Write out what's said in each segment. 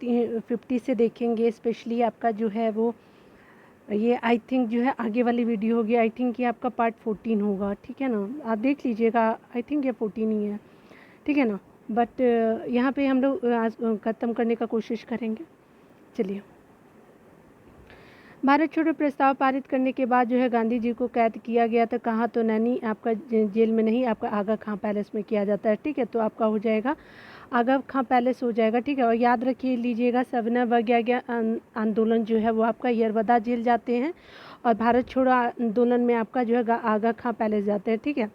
50 से देखेंगे, स्पेशली आपका जो है वो ये आई थिंक जो है आगे वाली वीडियो होगी, आई थिंक ये आपका पार्ट 14 होगा, ठीक है ना, आप देख लीजिएगा, आई थिंक ये 14 ही है, ठीक है ना। बट यहाँ पे हम लोग आज ख़त्म करने का कोशिश करेंगे। चलिए, भारत छोड़ो प्रस्ताव पारित करने के बाद जो है गांधी जी को कैद किया गया था, कहाँ, तो नैनी आपका जेल में नहीं, आपका आगा खां पैलेस में किया जाता है, ठीक है। तो आपका हो जाएगा आगा खां पैलेस हो जाएगा, ठीक है। और याद रखिए लीजिएगा, सविनय अवज्ञा आंदोलन जो है वो आपका यरवदा जेल जाते हैं, और भारत छोड़ो आंदोलन में आपका जो है आगा खां पैलेस जाते हैं, ठीक है।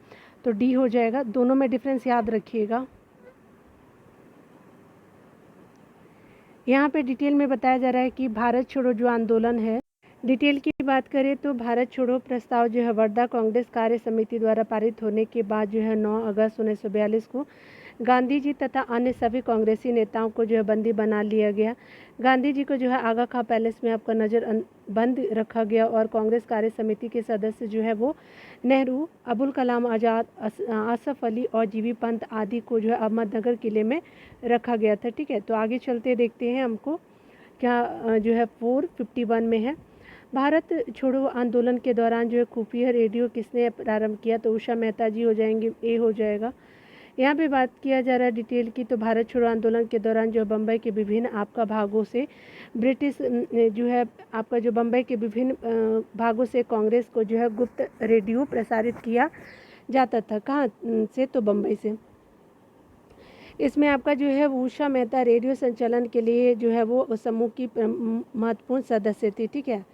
तो डी हो जाएगा, दोनों में डिफरेंस याद रखिएगा। यहाँ पे डिटेल में बताया जा रहा है कि भारत छोड़ो जो आंदोलन है, डिटेल की बात करें तो भारत छोड़ो प्रस्ताव जो है वर्धा कांग्रेस कार्य समिति द्वारा पारित होने के बाद जो है 9 अगस्त 1942 को गांधी जी तथा अन्य सभी कांग्रेसी नेताओं को जो है बंदी बना लिया गया। गांधी जी को जो है आगा खां पैलेस में आपका बंद रखा गया, और कांग्रेस कार्य समिति के सदस्य जो है वो नेहरू, अबुल कलाम आज़ाद, आसफ अली और जीवी पंत आदि को जो है अहमदनगर किले में रखा गया था, ठीक है। तो आगे चलते देखते हैं हमको क्या जो है 451 में है। भारत छोड़ो आंदोलन के दौरान जो है खुफिया रेडियो किसने प्रारंभ किया, तो उषा मेहता जी हो जाएंगे, ए हो जाएगा। यहाँ पे बात किया जा रहा है डिटेल की, तो भारत छोड़ो आंदोलन के दौरान जो बम्बई के विभिन्न आपका भागों से ब्रिटिश जो है आपका जो बम्बई के विभिन्न भागों से कांग्रेस को जो है गुप्त रेडियो प्रसारित किया जाता था, कहाँ से, तो बम्बई से। इसमें आपका जो है उषा मेहता रेडियो संचालन के लिए जो है वो समूह की महत्वपूर्ण सदस्य थी, ठीक है।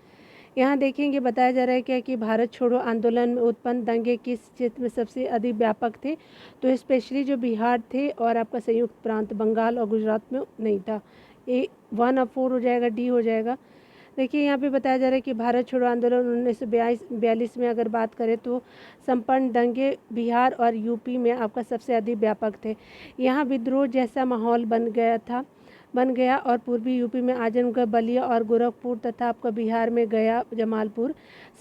यहाँ देखेंगे बताया जा रहा है क्या कि भारत छोड़ो आंदोलन में उत्पन्न दंगे किस क्षेत्र में सबसे अधिक व्यापक थे, तो स्पेशली जो बिहार थे और आपका संयुक्त प्रांत बंगाल और गुजरात में नहीं था। ए 1 और 4 हो जाएगा, डी हो जाएगा। देखिए यहाँ पे बताया जा रहा है कि भारत छोड़ो आंदोलन 1942 में अगर बात करें तो संपन्न दंगे बिहार और यूपी में आपका सबसे अधिक व्यापक थे। यहाँ विद्रोह जैसा माहौल बन गया और पूर्वी यूपी में आजमगढ़, बलिया और गोरखपुर तथा आपका बिहार में गया, जमालपुर,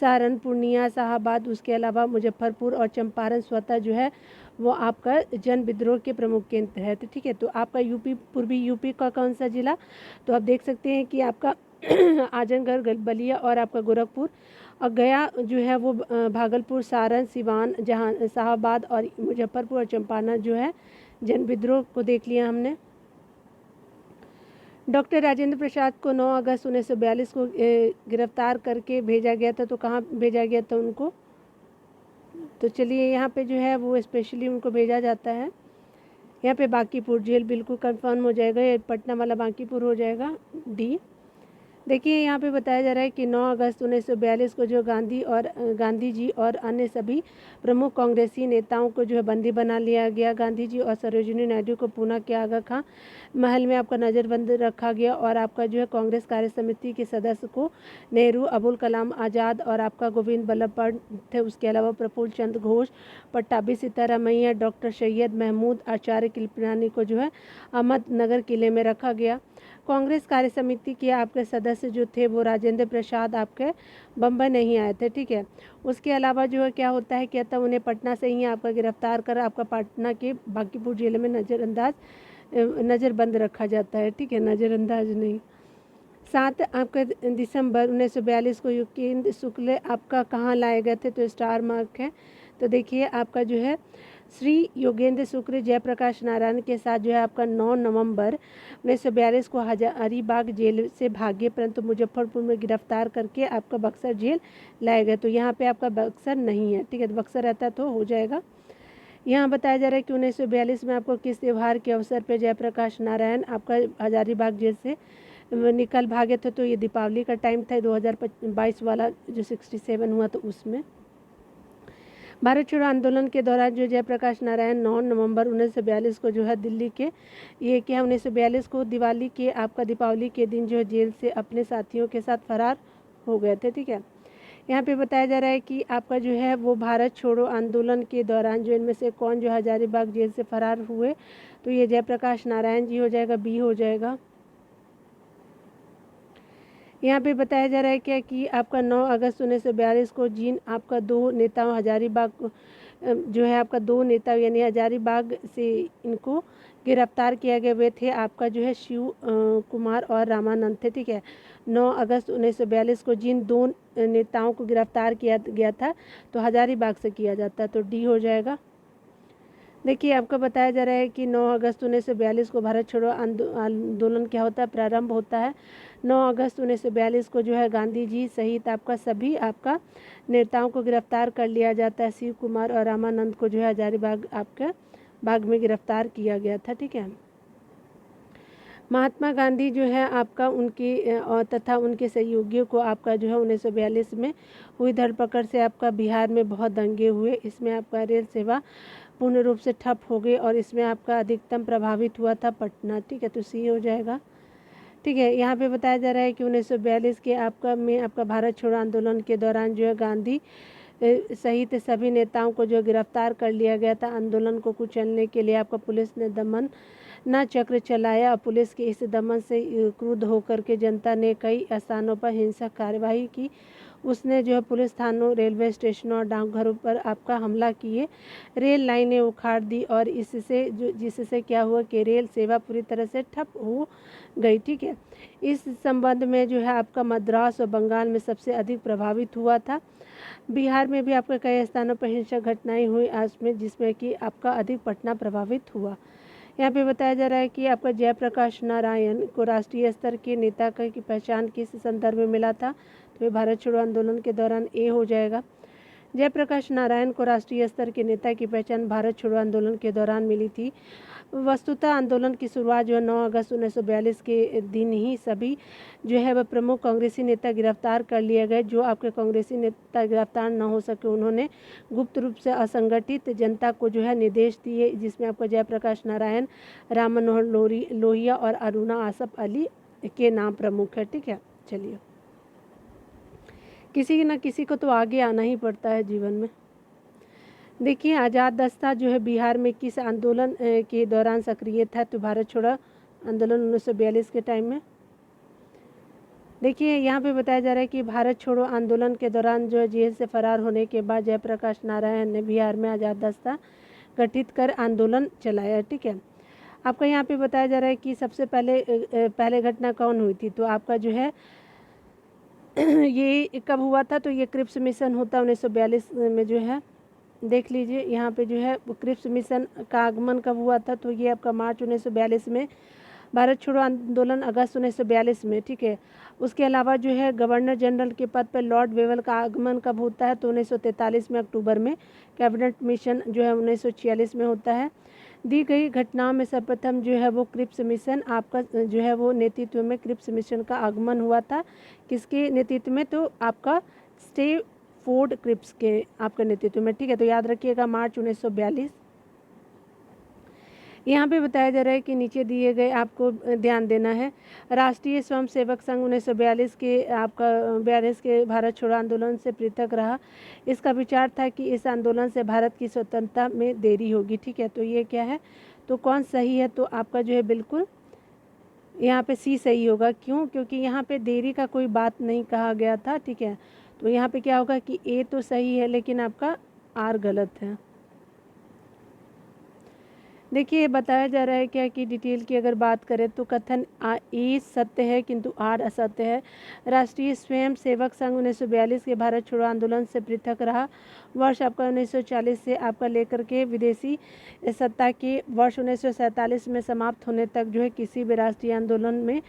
सारण, पूर्णिया, शाहाबाद, उसके अलावा मुजफ्फरपुर और चंपारण स्वतः जो है वो आपका जन विद्रोह के प्रमुख केंद्र है, तो ठीक है। तो आपका यूपी, पूर्वी यूपी का कौन सा जिला, तो आप देख सकते हैं कि आपका आजमगढ़, बलिया और आपका गोरखपुर, और गया जो है वो भागलपुर, सारण, सिवान, जहां शाहाबाद और मुजफ्फरपुर और चंपारण जो है जन विद्रोह को देख लिया हमने। डॉक्टर राजेंद्र प्रसाद को 9 अगस्त 1942 को गिरफ्तार करके भेजा गया था, तो कहाँ भेजा गया था उनको, तो चलिए यहाँ पे जो है वो स्पेशली उनको भेजा जाता है यहाँ पे बांकीपुर जेल, बिल्कुल कंफर्म हो जाएगा, ये पटना वाला बांकीपुर हो जाएगा, डी। देखिए यहाँ पे बताया जा रहा है कि 9 अगस्त 1942 को जो गांधी जी और अन्य सभी प्रमुख कांग्रेसी नेताओं को जो है बंदी बना लिया गया। गांधी जी और सरोजिनी नायडू को पुणे के आगा खां महल में आपका नज़रबंद रखा गया, और आपका जो है कांग्रेस कार्य समिति के सदस्य को नेहरू, अबुल कलाम आज़ाद और आपका गोविंद बल्लभ पंत थे, उसके अलावा प्रफुल्ल चंद्र घोष, पट्टाभी सीतारामैया, डॉक्टर सैयद महमूद आचार्य कृपलानी को जो है अहमदनगर किले में रखा गया। कांग्रेस कार्य समिति के आपके सदस्य जो थे वो राजेंद्र प्रसाद आपके बम्बई नहीं आए थे, ठीक है। उसके अलावा जो है क्या होता है, कहता उन्हें पटना से ही आपका गिरफ्तार कर आपका पटना के बांकीपुर जेल में नज़रबंद रखा जाता है, ठीक है, नज़रअंदाज नहीं। 7 आपका दिसंबर 1942 को युगेंद्र शुक्ल आपका कहाँ लाए गए थे, तो स्टार मार्क है। तो देखिए आपका जो है श्री योगेंद्र शुक्ल जयप्रकाश नारायण के साथ जो है आपका 9 नवंबर 1942 को हजारीबाग जेल से भागे, परंतु मुजफ्फरपुर में गिरफ्तार करके आपका बक्सर जेल लाए गए। तो यहाँ पे आपका बक्सर नहीं है, ठीक है, तो बक्सर रहता तो हो जाएगा। यहाँ बताया जा रहा है कि 1942 में आपको किस त्यौहार के अवसर पर जयप्रकाश नारायण आपका हजारीबाग जेल से निकल भागे थे, तो ये दीपावली का टाइम था, 2022 वाला जो 67 हुआ तो उसमें। भारत छोड़ो आंदोलन के दौरान जो जयप्रकाश नारायण 9 नवंबर 1942 को जो है दिल्ली के ये क्या 1942 को दीपावली के दिन जो है जेल से अपने साथियों के साथ फरार हो गए थे, ठीक है। यहाँ पे बताया जा रहा है कि आपका जो है वो भारत छोड़ो आंदोलन के दौरान जो इनमें से कौन जो हजारीबाग जेल से फरार हुए, तो ये जयप्रकाश नारायण जी हो जाएगा, बी हो जाएगा। यहाँ पे बताया जा रहा है क्या कि आपका 9 अगस्त 1942 को जिन आपका 2 नेताओं हजारीबाग जो है आपका 2 नेता यानी हजारीबाग से इनको गिरफ्तार किया गया वे थे आपका जो है शिव कुमार और रामानंद थे, ठीक है। 9 अगस्त 1942 को जिन दो नेताओं को गिरफ्तार किया गया था तो हजारीबाग से किया जाता, तो डी हो जाएगा। देखिए आपको बताया जा रहा है कि 9 अगस्त 1942 को भारत छोड़ो आंदोलन क्या होता है, प्रारंभ होता है। 9 अगस्त 1942 को जो है गांधी जी सहित आपका सभी आपका नेताओं को गिरफ्तार कर लिया जाता है। शिव कुमार और रामानंद को जो है हजारीबाग आपका बाग में गिरफ्तार किया गया था, ठीक है। महात्मा गांधी जो है आपका उनकी और तथा उनके सहयोगियों को आपका जो है 1942 में हुई धरपकड़ से आपका बिहार में बहुत दंगे हुए। इसमें आपका रेल सेवा पूर्ण रूप से ठप हो गई और इसमें आपका अधिकतम प्रभावित हुआ था पटना, ठीक है, तो सी हो जाएगा, ठीक है। यहाँ पे बताया जा रहा है कि 1942 के आपका भारत छोड़ो आंदोलन के दौरान जो है गांधी सहित सभी नेताओं को जो गिरफ्तार कर लिया गया था। आंदोलन को कुचलने के लिए आपका पुलिस ने दमन न चक्र चलाया और पुलिस के इस दमन से क्रुद्ध होकर के जनता ने कई स्थानों पर हिंसक कार्यवाही की। उसने जो है पुलिस थानों, रेलवे स्टेशनों और डाकघरों पर आपका हमला किए, रेल लाइनें उखाड़ दी और जिससे क्या हुआ कि रेल सेवा पूरी तरह से ठप हो गई, ठीक है। इस संबंध में जो है आपका मद्रास और बंगाल में सबसे अधिक प्रभावित हुआ था। बिहार में भी आपका कई स्थानों पर हिंसक घटनाएं हुई में जिसमें कि आपका अधिक पटना प्रभावित हुआ। यहाँ पे बताया जा रहा है कि आपका जयप्रकाश नारायण को राष्ट्रीय स्तर के नेता की पहचान किस संदर्भ में मिला था, तो ये भारत छोड़ो आंदोलन के दौरान ए हो जाएगा। जयप्रकाश नारायण को राष्ट्रीय स्तर के नेता की पहचान भारत छोड़ो आंदोलन के दौरान मिली थी। वस्तुतः आंदोलन की शुरुआत जो है 9 अगस्त 1942 के दिन ही सभी जो है वह प्रमुख कांग्रेसी नेता गिरफ्तार कर लिए गए। जो आपके कांग्रेसी नेता गिरफ्तार न हो सके उन्होंने गुप्त रूप से असंगठित जनता को जो है निर्देश दिए, जिसमें आपका जयप्रकाश नारायण, राम मनोहर लोहिया और अरुणा आसफ अली के नाम प्रमुख है, ठीक है। चलिए, किसी न किसी को तो आगे आना ही पड़ता है जीवन में। देखिए आज़ाद दस्ता जो है बिहार में किस आंदोलन के दौरान सक्रिय था, तो भारत छोड़ो आंदोलन 1942 के टाइम में। देखिए यहाँ पे बताया जा रहा है कि भारत छोड़ो आंदोलन के दौरान जो है जेल से फरार होने के बाद जयप्रकाश नारायण ने बिहार में आज़ाद दस्ता गठित कर आंदोलन चलाया, ठीक है। आपका यहाँ पे बताया जा रहा है कि सबसे पहले घटना कौन हुई थी, तो आपका जो है ये कब हुआ था, तो ये क्रिप्स मिशन होता है 1942 में जो है। देख लीजिए यहाँ पे जो है क्रिप्स मिशन का आगमन कब हुआ था, तो ये आपका मार्च 1942 में। भारत छोड़ो आंदोलन अगस्त 1942 में, ठीक है। उसके अलावा जो है गवर्नर जनरल के पद पर लॉर्ड वेवल का आगमन कब होता है, तो 1943 में अक्टूबर में। कैबिनेट मिशन जो है 1946 में होता है। दी गई घटनाओं में सर्वप्रथम जो है वो क्रिप्स मिशन आपका जो है वो नेतृत्व में क्रिप्स मिशन का आगमन हुआ था। किसके नेतृत्व में, तो आपका स्टेफोर्ड क्रिप्स के आपका नेतृत्व में, ठीक है। तो याद रखिएगा मार्च 1942। यहाँ पे बताया जा रहा है कि नीचे दिए गए आपको ध्यान देना है। राष्ट्रीय स्वयंसेवक संघ 1942 के भारत छोड़ो आंदोलन से पृथक रहा। इसका विचार था कि इस आंदोलन से भारत की स्वतंत्रता में देरी होगी, ठीक है। तो ये क्या है, तो कौन सही है, तो आपका जो है बिल्कुल यहाँ पे सी सही होगा। क्यों, क्योंकि यहाँ पे देरी का कोई बात नहीं कहा गया था, ठीक है। तो यहाँ पे क्या होगा कि ए तो सही है लेकिन आपका आर गलत है। देखिए बताया जा रहा है क्या कि डिटेल की अगर बात करें तो कथन ए सत्य है किंतु आर असत्य है। राष्ट्रीय स्वयं सेवक संघ 1942 के भारत छोड़ो आंदोलन से पृथक रहा। वर्ष आपका 1940 से आपका लेकर के विदेशी सत्ता के वर्ष 1947 में समाप्त होने तक जो है किसी भी राष्ट्रीय आंदोलन में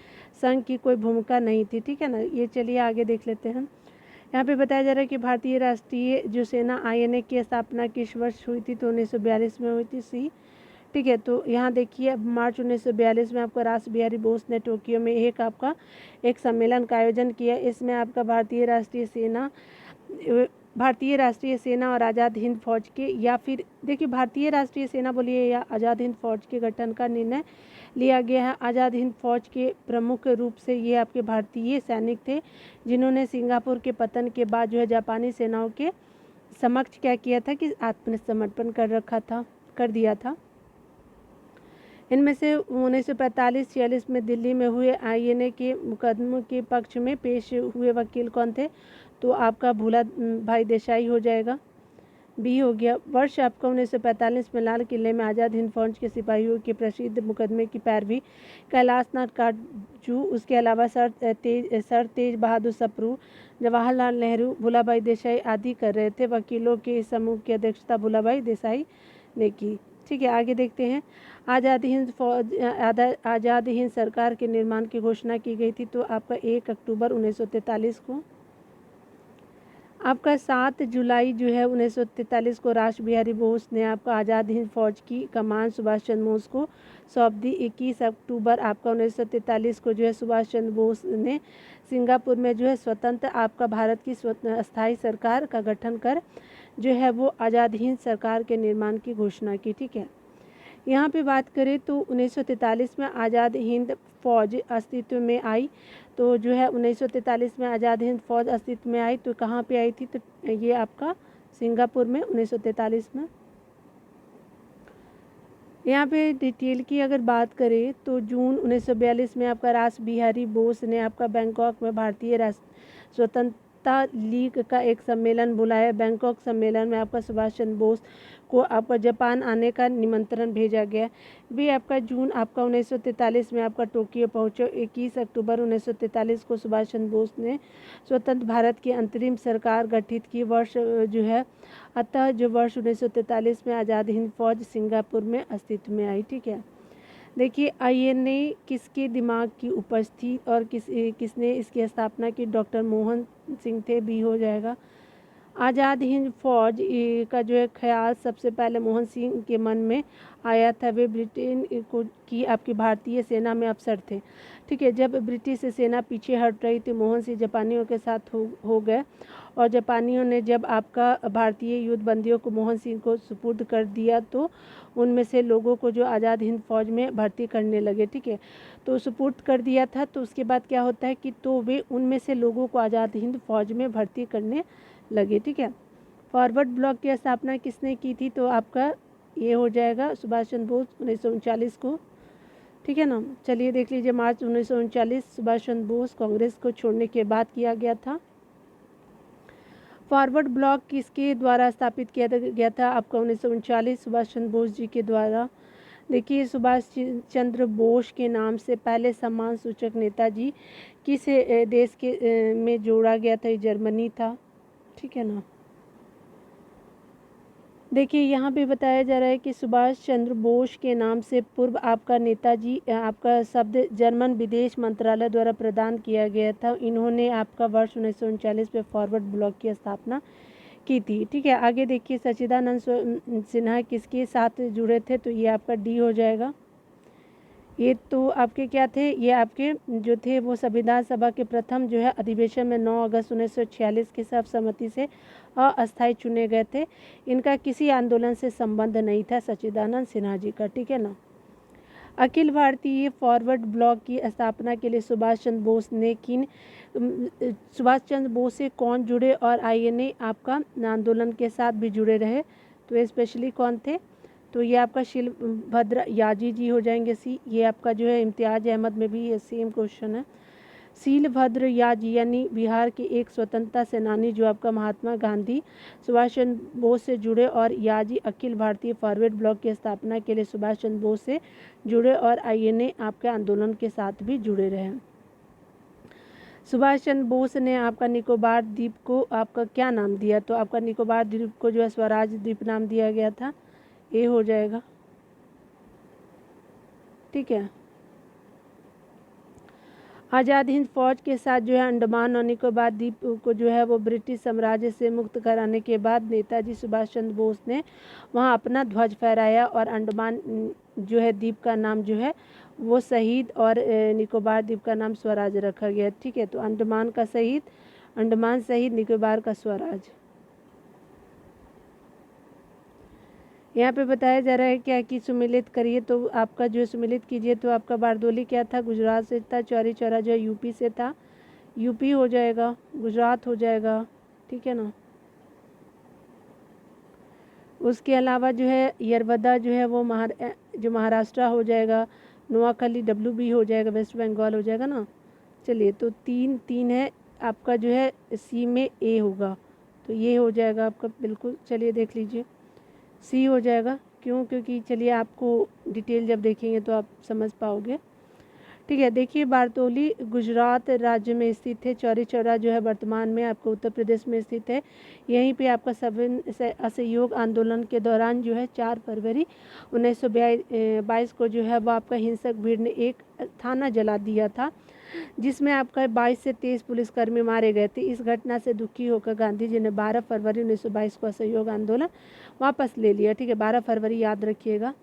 संघ की कोई भूमिका नहीं थी, ठीक है ना। ये चलिए आगे देख लेते हैं। यहाँ पे बताया जा रहा है कि भारतीय राष्ट्रीय जो सेना INA की स्थापना किस वर्ष हुई थी, तो 1942 में हुई थी, सी, ठीक है। तो यहाँ देखिए मार्च 1942 में आपका रास बिहारी बोस ने टोक्यो में एक सम्मेलन का आयोजन किया। इसमें आपका भारतीय राष्ट्रीय सेना और आज़ाद हिंद फौज के, या फिर देखिए भारतीय राष्ट्रीय सेना बोलिए या आज़ाद हिंद फौज के गठन का निर्णय लिया गया है। आज़ाद हिंद फौज के प्रमुख रूप से ये आपके भारतीय सैनिक थे जिन्होंने सिंगापुर के पतन के बाद जो है जापानी सेनाओं के समक्ष क्या किया था कि आत्मसमर्पण कर दिया था। इनमें से 1945-46 में दिल्ली में हुए INA के मुकदमों के पक्ष में पेश हुए वकील कौन थे, तो आपका भूला भाई देसाई हो जाएगा। बी हो गया। वर्ष आपका 1945 में लाल किले में आज़ाद हिंद फौज के सिपाहियों के प्रसिद्ध मुकदमे की पैरवी कैलाशनाथ काटजू, उसके अलावा सर तेज बहादुर सप्रू, जवाहरलाल नेहरू, भूलाभाई देसाई आदि कर रहे थे। वकीलों के इस समूह की अध्यक्षता भूलाभाई देसाई ने की। ठीक है, आगे देखते हैं। आज़ाद हिंद सरकार के निर्माण की घोषणा की गई थी तो आपका 1 अक्टूबर 1943 को। आपका 7 जुलाई जो है 1943 को राष्ट्र बिहारी बोस ने आपका आज़ाद हिंद फौज की कमान सुभाष चंद्र बोस को सौंप दी। 21 अक्टूबर आपका 1943 को जो है सुभाष चंद्र बोस ने सिंगापुर में जो है स्वतंत्र आपका भारत की अस्थायी सरकार का गठन कर जो है वो आज़ाद हिंद सरकार के निर्माण की घोषणा की। ठीक है, यहाँ पे बात करें तो 1943 में आज़ाद हिंद फौज अस्तित्व में आई। तो जो है 1943 में आज़ाद हिंद फौज अस्तित्व में आई तो कहाँ पे आई थी, तो ये आपका सिंगापुर में 1943 में। यहाँ पे डिटेल की अगर बात करें तो जून 1942 में आपका रास बिहारी बोस ने आपका बैंकॉक में भारतीय राष्ट्र स्वतंत्रता लीग का एक सम्मेलन बुलाया। बैंकॉक सम्मेलन में आपका सुभाष चंद्र बोस को आपका जापान आने का निमंत्रण भेजा गया। भी आपका जून आपका 1943 में आपका टोक्यो पहुँचे। 21 अक्टूबर 1943 को सुभाष चंद्र बोस ने स्वतंत्र भारत की अंतरिम सरकार गठित की। वर्ष जो है अतः जो वर्ष 1943 में आज़ाद हिंद फौज सिंगापुर में अस्तित्व में आई। ठीक है, देखिए आईएनए किसके दिमाग की उपज थी और किसने इसकी स्थापना की, डॉक्टर मोहन सिंह थे, बी हो जाएगा। आज़ाद हिंद फौज का जो है ख्याल सबसे पहले मोहन सिंह के मन में आया था। वे ब्रिटेन को की आपकी भारतीय सेना में अफसर थे। ठीक है, जब ब्रिटिश सेना पीछे हट रही थी मोहन सिंह जापानियों के साथ हो गए और जापानियों ने जब आपका भारतीय युद्ध बंदियों को मोहन सिंह को सुपुर्द कर दिया तो उनमें से लोगों को जो आज़ाद हिंद फौज में भर्ती करने लगे। ठीक है, तो सुपुर्द कर दिया था तो उसके बाद क्या होता है कि तो वे उनमें से लोगों को आज़ाद हिंद फौज में भर्ती करने लगे। ठीक है, फॉरवर्ड ब्लॉक की स्थापना किसने की थी, तो आपका ये हो जाएगा सुभाष चंद्र बोस 1939 को। ठीक है ना, चलिए देख लीजिए। मार्च 1939 सुभाष चंद्र बोस कांग्रेस को छोड़ने के बाद किया गया था। फॉरवर्ड ब्लॉक किसके द्वारा स्थापित किया गया था, आपका 1939 सुभाष चंद्र बोस जी के द्वारा। देखिए सुभाष चंद्र बोस के नाम से पहले सम्मान सूचक नेताजी किस देश के में जोड़ा गया था, जर्मनी था। ठीक है ना, देखिए यहाँ पे बताया जा रहा है कि सुभाष चंद्र बोस के नाम से पूर्व आपका नेताजी आपका शब्द जर्मन विदेश मंत्रालय द्वारा प्रदान किया गया था। इन्होंने आपका वर्ष 1939 में फॉरवर्ड ब्लॉक की स्थापना की थी। ठीक है, आगे देखिए सच्चिदानंद सिन्हा किसके साथ जुड़े थे, तो ये आपका डी हो जाएगा। ये तो आपके क्या थे, ये आपके जो थे वो संविधान सभा के प्रथम जो है अधिवेशन में 9 अगस्त 1946 के सर्वसम्मति से अस्थायी चुने गए थे। इनका किसी आंदोलन से संबंध नहीं था सच्चिदानंद सिन्हा जी का। ठीक है ना, अखिल भारतीय फॉरवर्ड ब्लॉक की स्थापना के लिए सुभाष चंद्र बोस ने सुभाष चंद्र बोस से कौन जुड़े और आईएनए आपका आंदोलन के साथ भी जुड़े रहे, तो स्पेशली कौन थे, तो ये आपका शीलभद्र याजी जी हो जाएंगे सी। ये आपका जो है इम्तियाज अहमद में भी ये सेम क्वेश्चन है। शीलभद्र याजी यानी बिहार के एक स्वतंत्रता सेनानी जो आपका महात्मा गांधी सुभाष चंद्र बोस से जुड़े और याजी अखिल भारतीय फॉरवर्ड ब्लॉक की स्थापना के लिए सुभाष चंद्र बोस से जुड़े और आईएनए आपके आंदोलन के साथ भी जुड़े रहे। सुभाष चंद्र बोस ने आपका निकोबार द्वीप को आपका क्या नाम दिया, तो आपका निकोबार द्वीप को जो है स्वराज द्वीप नाम दिया गया था। ये हो जाएगा। ठीक है, आज़ाद हिंद फौज के साथ जो है अंडमान और निकोबार द्वीप को जो है वो ब्रिटिश साम्राज्य से मुक्त कराने के बाद नेताजी सुभाष चंद्र बोस ने वहाँ अपना ध्वज फहराया और अंडमान जो है द्वीप का नाम जो है वो शहीद और निकोबार द्वीप का नाम स्वराज रखा गया। ठीक है, तो अंडमान का शहीद, अंडमान शहीद, निकोबार का स्वराज। यहाँ पे बताया जा रहा है क्या कि सुमिलित करिए, तो आपका जो सुमिलित कीजिए तो आपका बारदोली क्या था, गुजरात से था। चौरी चौरा जो है यूपी से था, यूपी हो जाएगा, गुजरात हो जाएगा। ठीक है ना, उसके अलावा जो है यरवदा जो है वो महाराष्ट्र हो जाएगा। नोआखली WB हो जाएगा, वेस्ट बंगाल हो जाएगा ना। चलिए, तो 3 है आपका जो है सी में ए होगा। तो ये हो जाएगा आपका बिल्कुल। चलिए देख लीजिए, सी हो जाएगा। क्यों? क्योंकि चलिए आपको डिटेल जब देखेंगे तो आप समझ पाओगे। ठीक है, देखिए बारतोली गुजरात राज्य में स्थित है। चौरी चौरा जो है वर्तमान में आपको उत्तर प्रदेश में स्थित है। यहीं पे आपका सविनय असहयोग आंदोलन के दौरान जो है 4 फरवरी 1922 को जो है वो आपका हिंसक भीड़ ने एक थाना जला दिया था, जिसमें आपका 22 से 23 पुलिसकर्मी मारे गए थे। इस घटना से दुखी होकर गांधी जी ने 12 फरवरी 1922 को असहयोग आंदोलन वापस ले लिया। ठीक है, 12 फरवरी याद रखिएगा।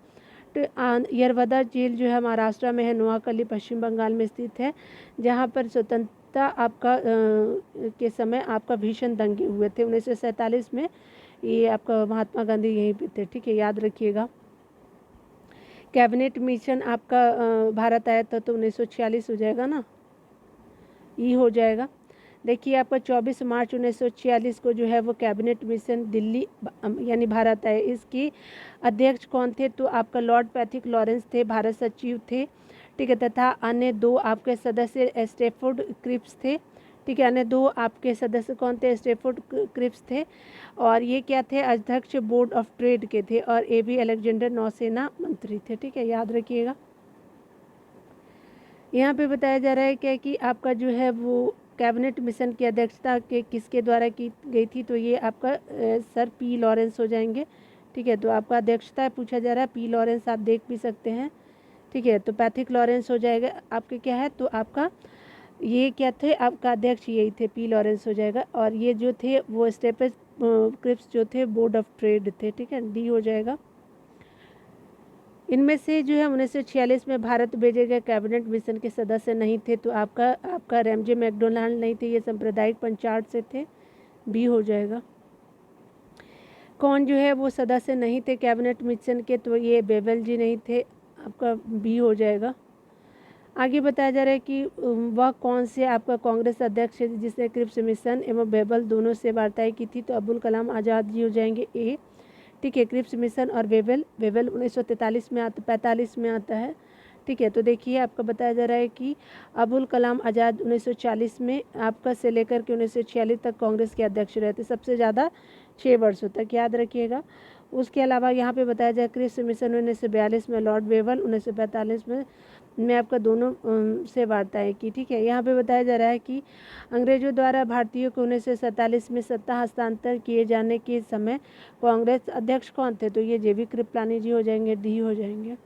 यरवदा जेल जो है महाराष्ट्र में है, नोआकली पश्चिम बंगाल में स्थित है, जहाँ पर स्वतंत्रता आपका के समय आपका भीषण दंगे हुए थे 1947 में। ये आपका महात्मा गांधी यहीं पे थे। ठीक है, याद रखिएगा। कैबिनेट मिशन आपका भारत आया था तो 1946 हो जाएगा ना, ये हो जाएगा। देखिए आपका 24 मार्च 1946 को जो है वो कैबिनेट मिशन दिल्ली यानी भारत आए। इसकी अध्यक्ष कौन थे? तो आपका लॉर्ड पैथिक लॉरेंस थे, भारत सचिव थे। ठीक है, तथा अन्य 2 आपके सदस्य स्टैफोर्ड क्रिप्स थे। ठीक है, अन्य 2 आपके सदस्य कौन थे? स्टैफोर्ड क्रिप्स थे। और ये क्या थे? अध्यक्ष बोर्ड ऑफ ट्रेड के थे। और AB अलेक्जेंडर नौसेना मंत्री थे। ठीक है, याद रखिएगा। यहाँ पे बताया जा रहा है क्या कि आपका जो है वो कैबिनेट मिशन की अध्यक्षता के किसके द्वारा की गई थी? तो ये आपका सर P लॉरेंस हो जाएंगे। ठीक है, तो आपका अध्यक्षता पूछा जा रहा है, P लॉरेंस आप देख भी सकते हैं। ठीक है, तो पैथिक लॉरेंस हो जाएगा आपके क्या है, तो आपका ये क्या थे? आपका अध्यक्ष यही थे, P लॉरेंस हो जाएगा। और ये जो थे वो स्टेफर्ड क्रिप्स जो थे बोर्ड ऑफ ट्रेड थे। ठीक है, D हो जाएगा। इनमें से जो है 1946 में भारत भेजे गए कैबिनेट मिशन के सदस्य नहीं थे, तो आपका रैमजे मैकडोनाल्ड नहीं थे, ये सांप्रदायिक पंचायत से थे, B हो जाएगा। कौन जो है वो सदस्य नहीं थे कैबिनेट मिशन के? तो ये बेवेल जी नहीं थे, आपका B हो जाएगा। आगे बताया जा रहा है कि वह कौन से आपका कांग्रेस अध्यक्ष है जिसने क्रिप्स मिशन एवं बेबल दोनों से वार्ताएं की थी? तो अब्दुल कलाम आज़ाद जी हो जाएंगे, A। ठीक है, क्रिप्स मिशन और वेवेल 1943 में आता 45 में आता है। ठीक है, तो देखिए आपका बताया जा रहा है कि अबुल कलाम आज़ाद 1940 में आपका से लेकर के 1946 तक कांग्रेस के अध्यक्ष रहे थे, सबसे ज़्यादा 6 वर्षों तक, याद रखिएगा। उसके अलावा यहाँ पे बताया जाए क्रिप्स मिशन 1942 में लॉर्ड वेवेल 1945 में आपका दोनों से वार्ताएं की। ठीक है, यहाँ पे बताया जा रहा है कि अंग्रेजों द्वारा भारतीयों को 1947 में सत्ता हस्तांतर किए जाने के समय कांग्रेस अध्यक्ष कौन थे? तो ये JB कृपलानी जी हो जाएंगे, D हो जाएंगे।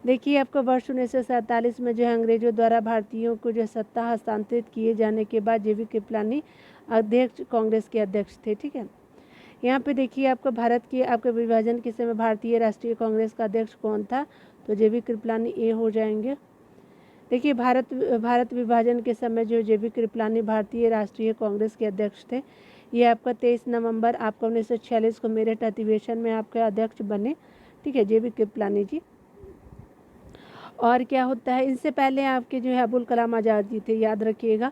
देखिए आपका वर्ष 1947 में जो है अंग्रेजों द्वारा भारतीयों को जो सत्ता हस्तांतरित किए जाने के बाद JB कृपलानी अध्यक्ष कांग्रेस के अध्यक्ष थे। ठीक है, यहाँ पे देखिए आपका भारत के आपके विभाजन के समय भारतीय राष्ट्रीय कांग्रेस का अध्यक्ष कौन था? तो JB कृपलानी A हो जाएंगे। देखिए भारत विभाजन के समय जो JB कृपलानी भारतीय राष्ट्रीय कांग्रेस के अध्यक्ष थे। ये आपका 23 नवंबर आपका 1946 को मेरठ अधिवेशन में आपके अध्यक्ष बने। ठीक है, JB कृपलानी जी। और क्या होता है, इनसे पहले आपके जो है अबुल कलाम आज़ाद जी थे, याद रखिएगा।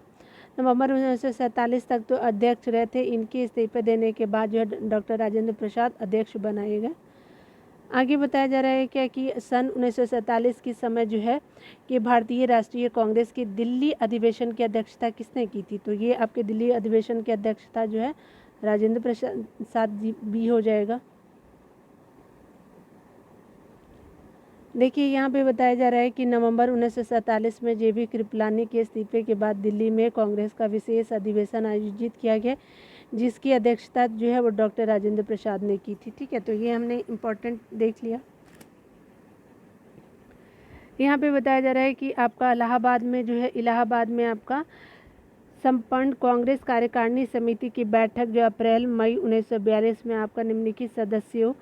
नवंबर 1947 तक तो अध्यक्ष रहे थे। इनके इस्तीफे देने के बाद जो है डॉक्टर राजेंद्र प्रसाद अध्यक्ष बनाए गए। आगे बताया जा रहा है क्या कि सन 1947 के समय जो है कि भारतीय राष्ट्रीय कांग्रेस की दिल्ली अधिवेशन की अध्यक्षता किसने की थी? तो ये आपके दिल्ली अधिवेशन की अध्यक्षता जो है राजेंद्र प्रसाद जी, B हो जाएगा। देखिए यहाँ पे बताया जा रहा है कि नवंबर 1947 में JB कृपलानी के इस्तीफे के बाद दिल्ली में कांग्रेस का विशेष अधिवेशन आयोजित किया गया, जिसकी अध्यक्षता जो है वो डॉक्टर राजेंद्र प्रसाद ने की थी। ठीक है, तो ये हमने इम्पोर्टेंट देख लिया। यहाँ पे बताया जा रहा है कि आपका इलाहाबाद में आपका संपन्न कांग्रेस कार्यकारिणी समिति की बैठक जो अप्रैल मई 1942 में आपका निम्नलिखित सदस्यों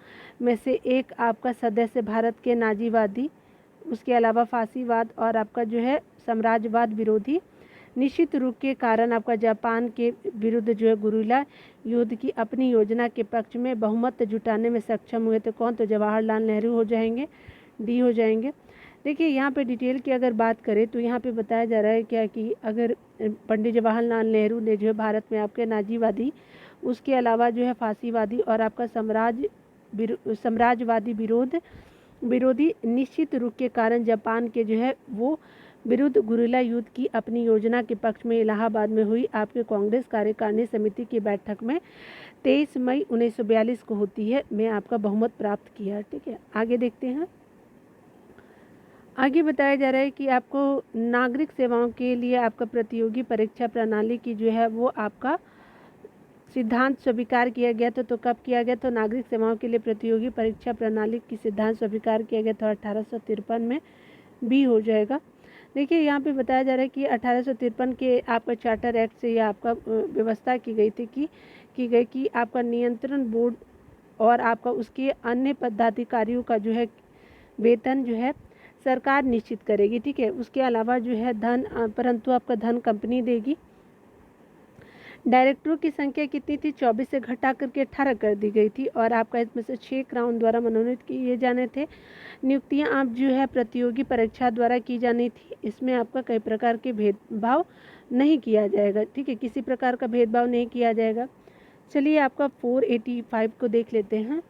में से एक आपका सदस्य भारत के नाजीवादी, उसके अलावा फांसीवाद और आपका जो है साम्राज्यवाद विरोधी निश्चित रूप के कारण आपका जापान के विरुद्ध जो है गुरिल्ला युद्ध की अपनी योजना के पक्ष में बहुमत जुटाने में सक्षम हुए थे। कौन? तो जवाहरलाल नेहरू हो जाएंगे, D हो जाएंगे। देखिए यहाँ पे डिटेल की अगर बात करें तो यहाँ पे बताया जा रहा है क्या कि अगर पंडित जवाहरलाल नेहरू ने जो है भारत में आपके नाजीवादी, उसके अलावा जो है फांसीवादी और आपका साम्राज्यवादी विरोधी निश्चित रूप के कारण जापान के जो है वो विरुद्ध गुरिल्ला युद्ध की अपनी योजना के पक्ष में इलाहाबाद में हुई आपके कांग्रेस कार्यकारिणी समिति की बैठक में 23 मई 1942 को होती है में आपका बहुमत प्राप्त किया। ठीक है, आगे देखते हैं। आगे बताया जा रहा है कि आपको नागरिक सेवाओं के लिए आपका प्रतियोगी परीक्षा प्रणाली की जो है वो आपका सिद्धांत स्वीकार किया गया था। तो कब किया गया? तो नागरिक सेवाओं के लिए प्रतियोगी परीक्षा प्रणाली की सिद्धांत स्वीकार किया गया था 1853 में। बी हो जाएगा। देखिए यहाँ पे बताया जा रहा है कि 1853 के आपका चार्टर एक्ट से यह आपका व्यवस्था की गई थी कि आपका नियंत्रण बोर्ड और आपका उसके अन्य पदाधिकारियों का जो है वेतन जो है सरकार निश्चित करेगी। ठीक है, उसके अलावा जो है परंतु आपका धन कंपनी देगी। डायरेक्टरों की संख्या कितनी थी? 24 से घटा करके 18 कर दी गई थी और आपका इसमें से 6 क्राउन द्वारा मनोनीत किए जाने थे। नियुक्तियां आप जो है प्रतियोगी परीक्षा द्वारा की जानी थी। इसमें आपका कई प्रकार के भेदभाव नहीं किया जाएगा। ठीक है, किसी प्रकार का भेदभाव नहीं किया जाएगा। चलिए आपका 485 को देख लेते हैं।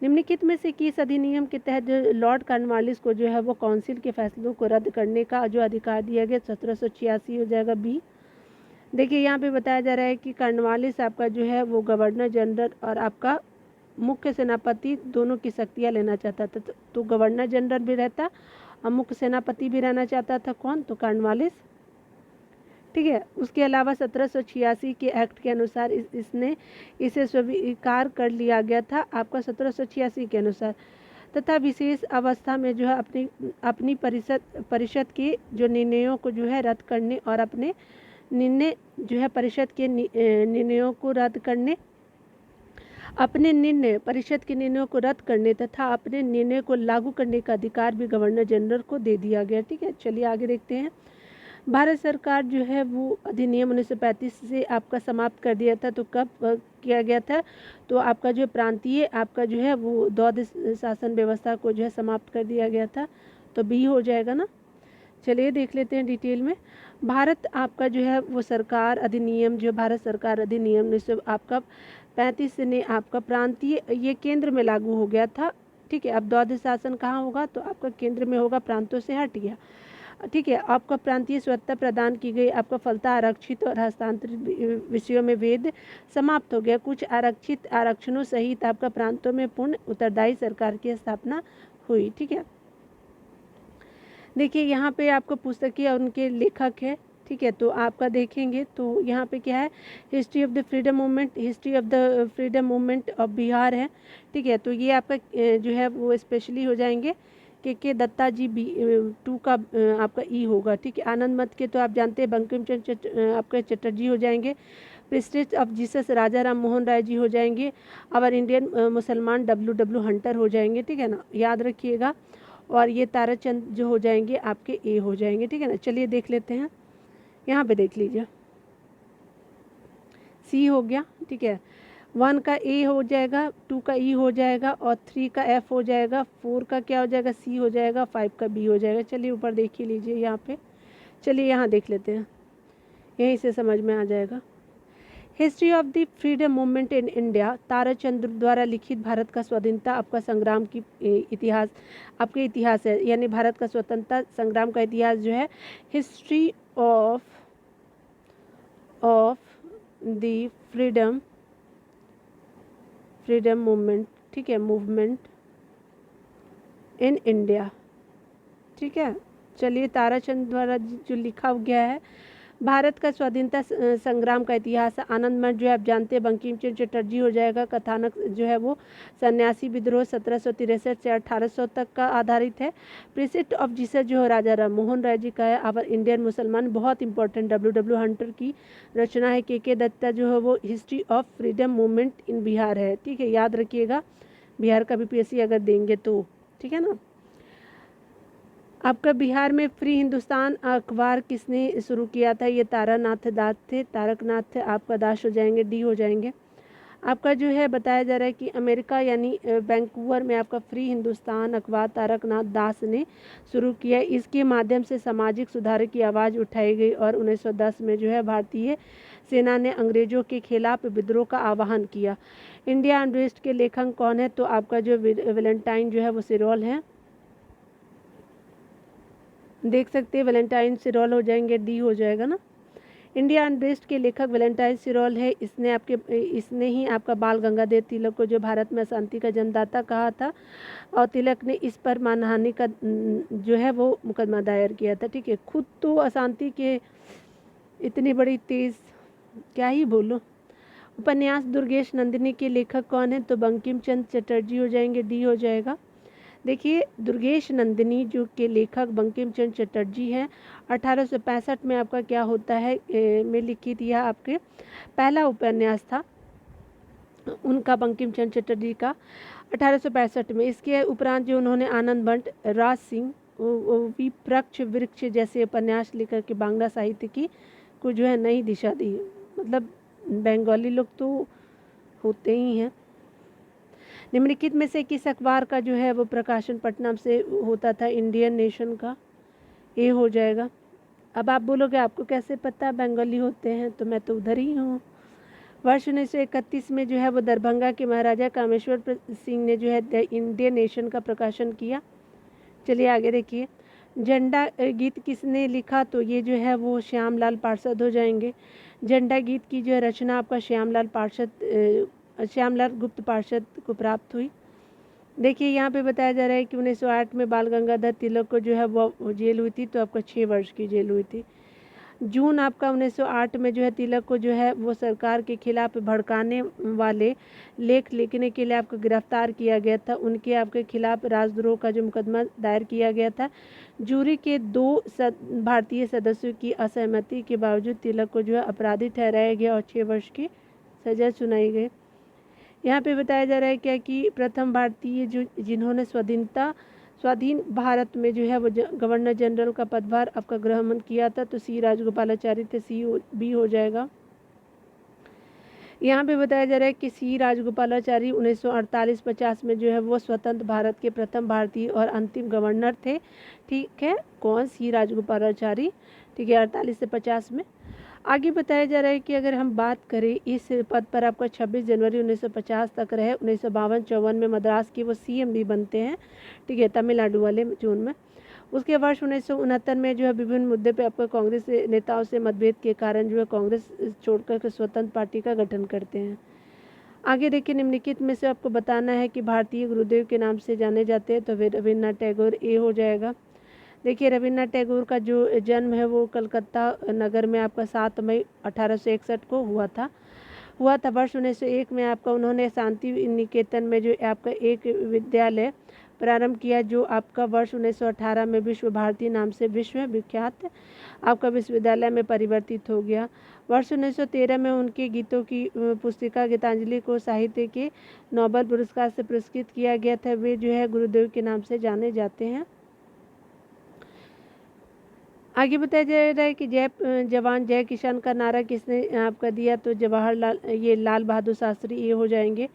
निम्नलिखित में से किस अधिनियम के तहत जो लॉर्ड कॉर्नवालिस को जो है वो काउंसिल के फैसलों को रद्द करने का जो अधिकार दिया गया? 1786 हो जाएगा बी। देखिए यहाँ पे बताया जा रहा है कि कॉर्नवालिस आपका जो है वो गवर्नर जनरल और आपका मुख्य सेनापति दोनों की शक्तियाँ लेना चाहता था। तो गवर्नर जनरल भी रहता और मुख्य सेनापति भी रहना चाहता था। कौन? तो कॉर्नवालिस। ठीक है, उसके अलावा 1786 के एक्ट के अनुसार इसे स्वीकार कर लिया गया था आपका 1786 के अनुसार, तथा विशेष अवस्था में जो है अपनी परिषद के जो निर्णयों को जो है रद्द करने और अपने निर्णय जो है परिषद के निर्णयों को रद्द करने, अपने निर्णय परिषद के निर्णयों को रद्द करने तथा अपने निर्णय को लागू करने का अधिकार भी गवर्नर जनरल को दे दिया गया। ठीक है, चलिए आगे देखते हैं। भारत सरकार जो है वो अधिनियम 1935 से आपका समाप्त कर दिया था। तो कब किया गया था? तो आपका जो प्रांतीय आपका जो है वो द्वैध शासन व्यवस्था को जो है समाप्त कर दिया गया था। तो बी हो जाएगा ना। चलिए देख लेते हैं डिटेल में। भारत आपका जो है वो सरकार अधिनियम जो भारत सरकार अधिनियम 1935 ने आपका प्रांतीय ये केंद्र में लागू हो गया था। ठीक है, अब द्वैध शासन कहाँ होगा? तो आपका केंद्र में होगा, प्रांतों से हट गया। ठीक है, आपका प्रांतीय स्वतंत्रता प्रदान की गई। आपका फलता आरक्षित और हस्तांतरित विषयों में भेद समाप्त हो गया। कुछ आरक्षित आरक्षणों सहित आपका प्रांतों में पूर्ण उत्तरदायी सरकार की स्थापना हुई। ठीक है, देखिए यहाँ पे आपको पुस्तकीय और उनके लेखक है। ठीक है, तो आपका देखेंगे तो यहाँ पे क्या है? History of the freedom movement of Bihar है। ठीक है, तो ये आपका जो है वो स्पेशली हो जाएंगे के दत्ता जी बी 2 का आपका ई होगा। ठीक है, आनंद मत के तो आप जानते हैं बंकिम चंद्र आपका चटर्जी हो जाएंगे। प्रेस्टिज ऑफ जीसस राजा राम मोहन राय जी हो जाएंगे। और इंडियन मुसलमान डब्ल्यू हंटर हो जाएंगे। ठीक है ना, याद रखिएगा। और ये ताराचंद जो हो जाएंगे आपके ए हो जाएंगे। ठीक है ना, चलिए देख लेते हैं। यहाँ पे देख लीजिए, सी हो गया। ठीक है, 1 का ए हो जाएगा, 2 का ई हो जाएगा और 3 का एफ हो जाएगा, 4 का क्या हो जाएगा? सी हो जाएगा, 5 का बी हो जाएगा। चलिए ऊपर देख ही लीजिए यहाँ पे। चलिए यहाँ देख लेते हैं, यहीं से समझ में आ जाएगा। History of the freedom movement in India, Tarachandra द्वारा लिखित भारत का स्वतंत्रता आपका संग्राम की इतिहास आपके इतिहास है, यानी भारत का स्वतंत्रता संग्राम का इतिहास जो है history of the freedom movement. ठीक है, मूवमेंट इन इंडिया। ठीक है, चलिए ताराचंद द्वारा जो लिखा गया है भारत का स्वाधीनता संग्राम का इतिहास। आनंदमठ जो है आप जानते हैं बंकिम चंद्र चटर्जी हो जाएगा। कथानक जो है वो सन्यासी विद्रोह 1763 से 1800 तक का आधारित है। प्रीसेप्ट ऑफ जीसस जो है राजा राम मोहन राय जी का है। और इंडियन मुसलमान बहुत इंपॉर्टेंट डब्ल्यू हंटर की रचना है। के दत्ता जो है वो history of freedom movement in Bihar है। ठीक है, याद रखिएगा, बिहार का बीपीएससी अगर देंगे तो। ठीक है ना, आपका बिहार में फ्री हिंदुस्तान अखबार किसने शुरू किया था? ये तारानाथ दास थे। तारकनाथ आपका दास हो जाएंगे, डी हो जाएंगे। आपका जो है बताया जा रहा है कि अमेरिका यानी वैंकूवर में आपका फ्री हिंदुस्तान अखबार तारकनाथ दास ने शुरू किया। इसके माध्यम से सामाजिक सुधार की आवाज़ उठाई गई और 1910 में जो है भारतीय सेना ने अंग्रेजों के खिलाफ विद्रोह का आह्वान किया। इंडिया एंड वेस्ट के लेखक कौन है? तो आपका जो वैलेंटाइन जो है वो सिरोल है। देख सकते हैं वैलेंटाइन सिरोल हो जाएंगे, डी हो जाएगा ना। इंडिया अनरेस्ट के लेखक वैलेंटाइन सिरोल है। इसने ही आपका बाल गंगाधर तिलक को जो भारत में अशांति का जन्मदाता कहा था, और तिलक ने इस पर मानहानि का जो है वो मुकदमा दायर किया था। ठीक है, खुद तो अशांति के इतनी बड़ी तेज, क्या ही बोलो। उपन्यास दुर्गेश नंदिनी के लेखक कौन है, तो बंकिम चंद्र चटर्जी हो जाएंगे, डी हो जाएगा। देखिए दुर्गेश नंदिनी जो के लेखक बंकिम चंद्र चटर्जी हैं। 1865 में आपका क्या होता है में लिखित यह आपके पहला उपन्यास था उनका, बंकिम चंद्र चटर्जी का 1865 में। इसके उपरांत जो उन्होंने आनंद बंट, राज सिंह, विपक्ष वृक्ष जैसे उपन्यास लिखकर के बांग्ला साहित्य की को जो है नई दिशा दी। मतलब बंगाली लोग तो होते ही हैं। निम्नलिखित में से किस अखबार का जो है वो प्रकाशन पटना से होता था, इंडियन नेशन का, ये हो जाएगा। अब आप बोलोगे आपको कैसे पता, बंगाली होते हैं, तो मैं तो उधर ही हूँ। वर्ष 1931 में जो है वो दरभंगा के महाराजा कामेश्वर सिंह ने जो है द इंडियन नेशन का प्रकाशन किया। चलिए आगे देखिए, झंडा गीत किसने लिखा, तो ये जो है वो श्यामलाल पार्षद हो जाएंगे। झंडा गीत की जो है रचना आपका श्यामलाल गुप्त पार्षद को प्राप्त हुई। देखिए यहाँ पे बताया जा रहा है कि 1908 में बाल गंगाधर तिलक को जो है वो जेल हुई थी, तो आपका 6 वर्ष की जेल हुई थी। जून आपका 1908 में जो है तिलक को जो है वो सरकार के खिलाफ भड़काने वाले लेख लिखने के लिए आपको गिरफ्तार किया गया था। उनके आपके खिलाफ राजद्रोह का जो मुकदमा दायर किया गया था। जूरी के 2 भारतीय सदस्यों की असहमति के बावजूद तिलक को जो है अपराधी ठहराया गया और 6 वर्ष की सजा सुनाई गई। यहाँ पे बताया जा रहा है क्या कि प्रथम भारतीय जो जिन्होंने स्वाधीन भारत में जो है वो गवर्नर जनरल का पदभार आपका ग्रहण किया था, तो सी राजगोपालाचारी थे, बी हो जाएगा। यहाँ पे बताया जा रहा है कि सी राजगोपालाचारी 1948-50 में जो है वो स्वतंत्र भारत के प्रथम भारतीय और अंतिम गवर्नर थे। ठीक है, कौन, सी राजगोपालाचारी। ठीक है, 48 से 50 में। आगे बताया जा रहा है कि अगर हम बात करें इस पद पर आपका 26 जनवरी 1950 तक रहे। 1952-54 में मद्रास के वो सीएम भी बनते हैं। ठीक है, तमिलनाडु वाले जून में। उसके वर्ष 1969 में जो है विभिन्न मुद्दे पे आपका कांग्रेस नेताओं से मतभेद के कारण जो है कांग्रेस छोड़कर स्वतंत्र पार्टी का गठन करते हैं। आगे देखिए, निम्नलिखित में से आपको बताना है कि भारतीय गुरुदेव के नाम से जाने जाते हैं, तो वे रविन्द्रनाथ टैगोर, ए हो जाएगा। देखिए रविन्द्रनाथ टैगोर का जो जन्म है वो कलकत्ता नगर में आपका 7 मई 1861 को हुआ था। वर्ष 1901 में आपका उन्होंने शांति निकेतन में जो आपका एक विद्यालय प्रारंभ किया, जो आपका वर्ष 1918 में विश्व भारती नाम से विश्व विख्यात आपका विश्वविद्यालय में परिवर्तित हो गया। वर्ष 1913 में उनके गीतों की पुस्तिका गीतांजलि को साहित्य के नोबेल पुरस्कार से पुरस्कृत किया गया था। वे जो है गुरुदेव के नाम से जाने जाते हैं। आगे बताया जा रहा है कि जय जवान जय किसान का नारा किसने आपका दिया, तो जवाहरलाल, ये लाल बहादुर शास्त्री, ये हो जाएंगे।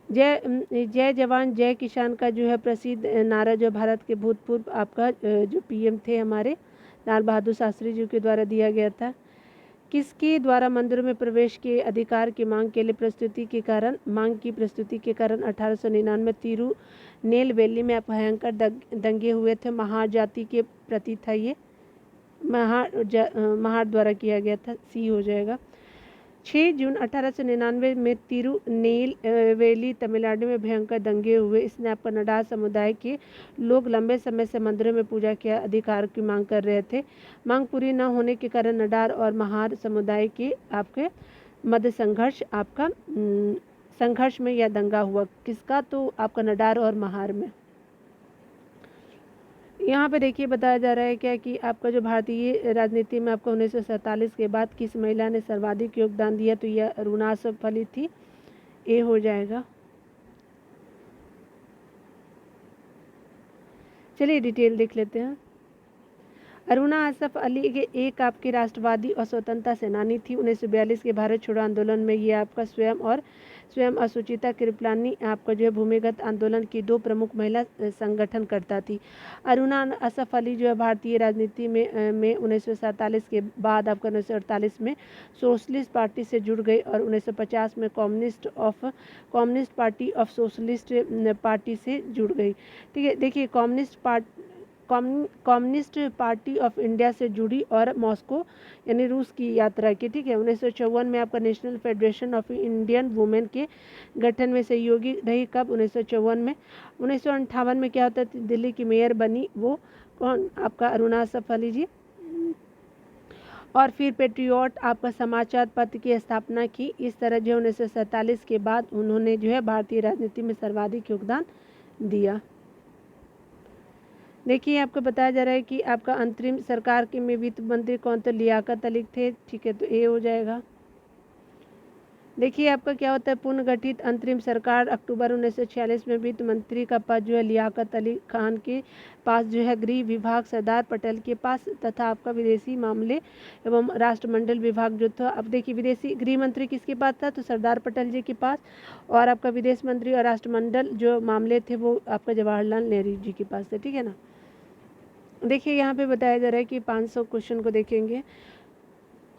जय जवान जय किसान का जो है प्रसिद्ध नारा जो भारत के भूतपूर्व आपका जो पीएम थे हमारे लाल बहादुर शास्त्री जी के द्वारा दिया गया था। किसके द्वारा मंदिरों में प्रवेश के अधिकार की मांग की प्रस्तुति के कारण 1899 तिरुनेलवेली में भयंकर दंगे हुए थे। महार जाति के प्रति था ये, महार द्वारा किया गया था, सी हो जाएगा। 6 जून 1899 में तिरुनेलवेली तमिलनाडु में भयंकर दंगे हुए। इसने आपका नडार समुदाय के लोग लंबे समय से मंदिरों में पूजा के अधिकार की मांग कर रहे थे। मांग पूरी न होने के कारण नडार और महार समुदाय के आपके मध्य संघर्ष में यह दंगा हुआ। किसका, तो आपका नडार और महार में। यहाँ पे देखिए बताया जा रहा है क्या कि आपका जो भारतीय राजनीति में आपको 1947 के बाद किस महिला ने सर्वाधिक योगदान दिया, तो यह अरुणा असफ अली थी, ए हो जाएगा। चलिए डिटेल देख लेते हैं। अरुणा असफ अली के एक आपकी राष्ट्रवादी और स्वतंत्रता सेनानी थी। 1942 के भारत छोड़ो आंदोलन में ये आपका स्वयं असुचिता कृपलानी आपका जो है भूमिगत आंदोलन की 2 प्रमुख महिला संगठनकर्ता थी। अरुणा असफ अली जो है भारतीय राजनीति में 1947 के बाद आपका 1948 में सोशलिस्ट पार्टी से जुड़ गई और 1950 में communist party of socialist party से जुड़ गई। ठीक है, देखिए communist communist party of India से जुड़ी और मॉस्को यानी रूस की यात्रा की। ठीक है, 1954 में आपका national federation of Indian women के गठन में सहयोगी रही। कब? 1954 में। 1958 में क्या होता है, दिल्ली की मेयर बनी, वो कौन? आपका अरुणा सफली जी। और फिर पेट्रियोट आपका समाचार पत्र की स्थापना की। इस तरह जो 1947 के बाद उन्होंने जो है भारतीय राजनीति में सर्वाधिक योगदान दिया। देखिए आपको बताया जा रहा है कि आपका अंतरिम सरकार के में वित्त मंत्री कौन? तो लियाकत अली थे। ठीक है, तो ए हो जाएगा। देखिए आपका क्या होता है, पुनर्गठित अंतरिम सरकार अक्टूबर 1946 में वित्त मंत्री का पद जो है लियाकत अली खान के पास जो है, गृह विभाग सरदार पटेल के पास, तथा आपका विदेशी मामले एवं राष्ट्रमंडल विभाग जो था। अब देखिए विदेशी गृह मंत्री किसके पास था? तो सरदार पटेल जी के पास। और आपका विदेश मंत्री और राष्ट्रमंडल जो मामले थे वो आपका जवाहरलाल नेहरू जी के पास थे। ठीक है ना। देखिए यहाँ पे बताया जा रहा है कि 500 क्वेश्चन को देखेंगे।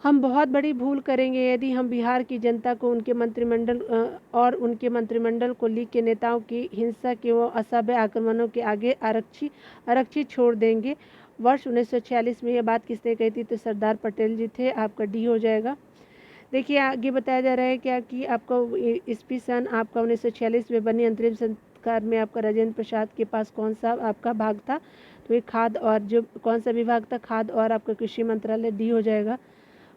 हम बहुत बड़ी भूल करेंगे यदि हम बिहार की जनता को उनके मंत्रिमंडल को लीग के नेताओं की हिंसा के व असभ्य आक्रमणों के आगे आरक्षी छोड़ देंगे। वर्ष 1946 में यह बात किसने कही थी? तो सरदार पटेल जी थे। आपका डी हो जाएगा। देखिए आगे बताया जा रहा है क्या कि आपको ईस्वी सन आपका 1946 में बनी अंतरिम सरकार में आपका राजेंद्र प्रसाद के पास कौन सा आपका भाग था? तो ये खाद और जो कौन सा विभाग था? खाद और आपका कृषि मंत्रालय, डी हो जाएगा।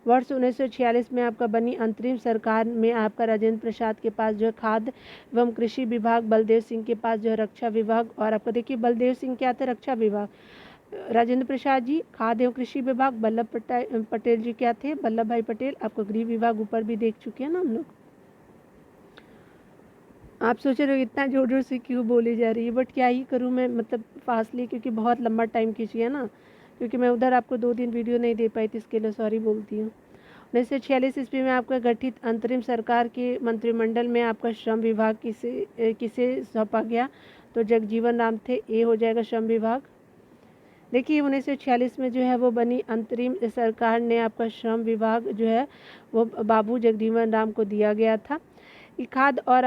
वर्ष 1946 में आपका बनी अंतरिम सरकार में आपका राजेंद्र प्रसाद के पास जो है खाद्य एवं कृषि विभाग, बलदेव सिंह के पास जो है रक्षा विभाग, और आपका देखिए बलदेव सिंह क्या थे? रक्षा विभाग। राजेंद्र प्रसाद जी खाद्य एवं कृषि विभाग, वल्लभ पटेल जी क्या थे? वल्लभ भाई पटेल। आपको गृह विभाग ऊपर भी देख चुके हैं ना हम लोग। आप सोच रहे हो इतना जोर जोर से क्यों बोली जा रही है, बट क्या ही करूँ मैं, मतलब फास्टली, क्योंकि बहुत लंबा टाइम खींची है ना, क्योंकि मैं उधर आपको 2 दिन वीडियो नहीं दे पाई थी, इसके लिए सॉरी बोलती हूँ। 1946 ईस्वी में आपका गठित अंतरिम सरकार के मंत्रिमंडल में आपका श्रम विभाग किसे सौंपा गया? तो जगजीवन राम थे। ए हो जाएगा श्रम विभाग। देखिए 1946 में जो है वो बनी अंतरिम सरकार ने आपका श्रम विभाग जो है वो बाबू जगजीवन राम को दिया गया था। खाद और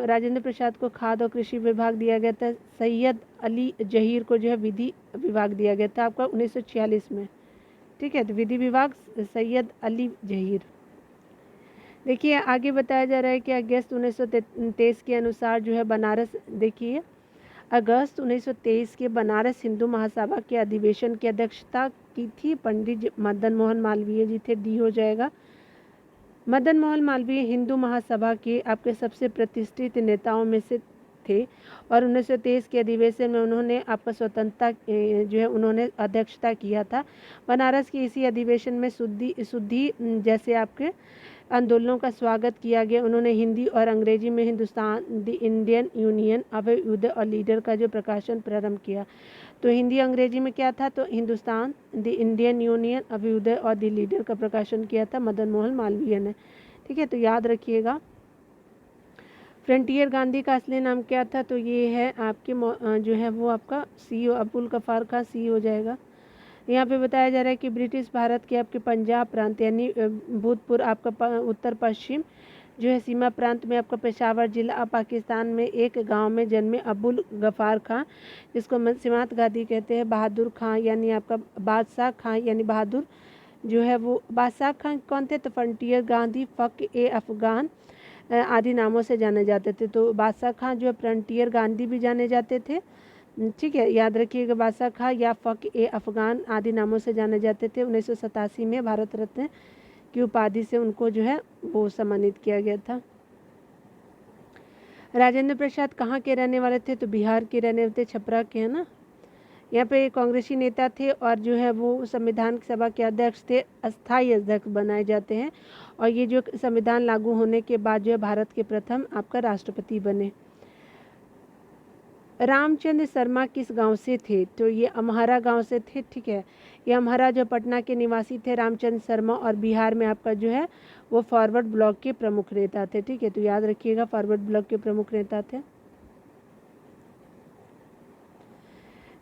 राजेंद्र प्रसाद को खाद और कृषि विभाग दिया गया था। सैयद अली जहीर को जो है विधि विभाग दिया गया था आपका 1946 में। ठीक है, तो विधि विभाग सैयद अली जहीर। देखिए आगे बताया जा रहा है कि अगस्त 1923 के अनुसार जो है बनारस, देखिए अगस्त 1923 के बनारस हिंदू महासभा के अधिवेशन की अध्यक्षता की थी पंडित मदन मोहन मालवीय जी थे। डी हो जाएगा। मदन मोहन मालवीय हिंदू महासभा के आपके सबसे प्रतिष्ठित नेताओं में से थे और 1923 के अधिवेशन में उन्होंने आपका स्वतंत्रता जो है उन्होंने अध्यक्षता किया था। बनारस के इसी अधिवेशन में शुद्धि जैसे आपके आंदोलनों का स्वागत किया गया। उन्होंने हिंदी और अंग्रेजी में Hindustan the Indian union Abhyudaya और लीडर का जो प्रकाशन प्रारंभ किया। तो हिंदी अंग्रेजी में क्या था? तो Hindustan the Indian union Abhyudaya और द लीडर का प्रकाशन किया था मदन मोहन मालवीय ने। ठीक है, तो याद रखिएगा। फ्रंटियर गांधी का असली नाम क्या था? तो ये है आपके जो है वो आपका सीईओ अबुल गफार खां, सी हो जाएगा। यहाँ पे बताया जा रहा है कि ब्रिटिश भारत के आपके पंजाब प्रांत यानी भूतपूर्व आपका उत्तर पश्चिम जो है सीमा प्रांत में आपका पेशावर जिला पाकिस्तान में एक गांव में जन्मे अबुल गफार खां, जिसको सीमांत गांधी कहते हैं, बहादुर खां यानी आपका बादशाह खां यानी बहादुर जो है वो बादशाह खां कौन थे? तो फ्रंटियर गांधी, फक ए अफगान आदि नामों से जाने जाते थे। तो बादशाह खां जो है फ्रंटियर गांधी भी जाने जाते थे। ठीक है, याद रखिएगा, बादशाह खां या फक ए अफगान आदि नामों से जाने जाते थे। 1987 में भारत रत्न की उपाधि से उनको जो है वो सम्मानित किया गया था। राजेंद्र प्रसाद कहाँ के रहने वाले थे? तो बिहार के रहने वाले थे, छपरा के, है ना। यहाँ पे कांग्रेसी नेता थे और जो है वो संविधान सभा के अध्यक्ष थे, अस्थायी अध्यक्ष बनाए जाते हैं। और ये जो संविधान लागू होने के बाद जो है भारत के प्रथम आपका राष्ट्रपति बने। रामचंद्र शर्मा किस गांव से थे? तो ये अमहरा गांव से थे। ठीक है, ये अमहरा जो पटना के निवासी थे रामचंद्र शर्मा, और बिहार में आपका जो है वो फॉरवर्ड ब्लॉक के प्रमुख नेता थे। ठीक है, तो याद रखिएगा फॉरवर्ड ब्लॉक के प्रमुख नेता थे।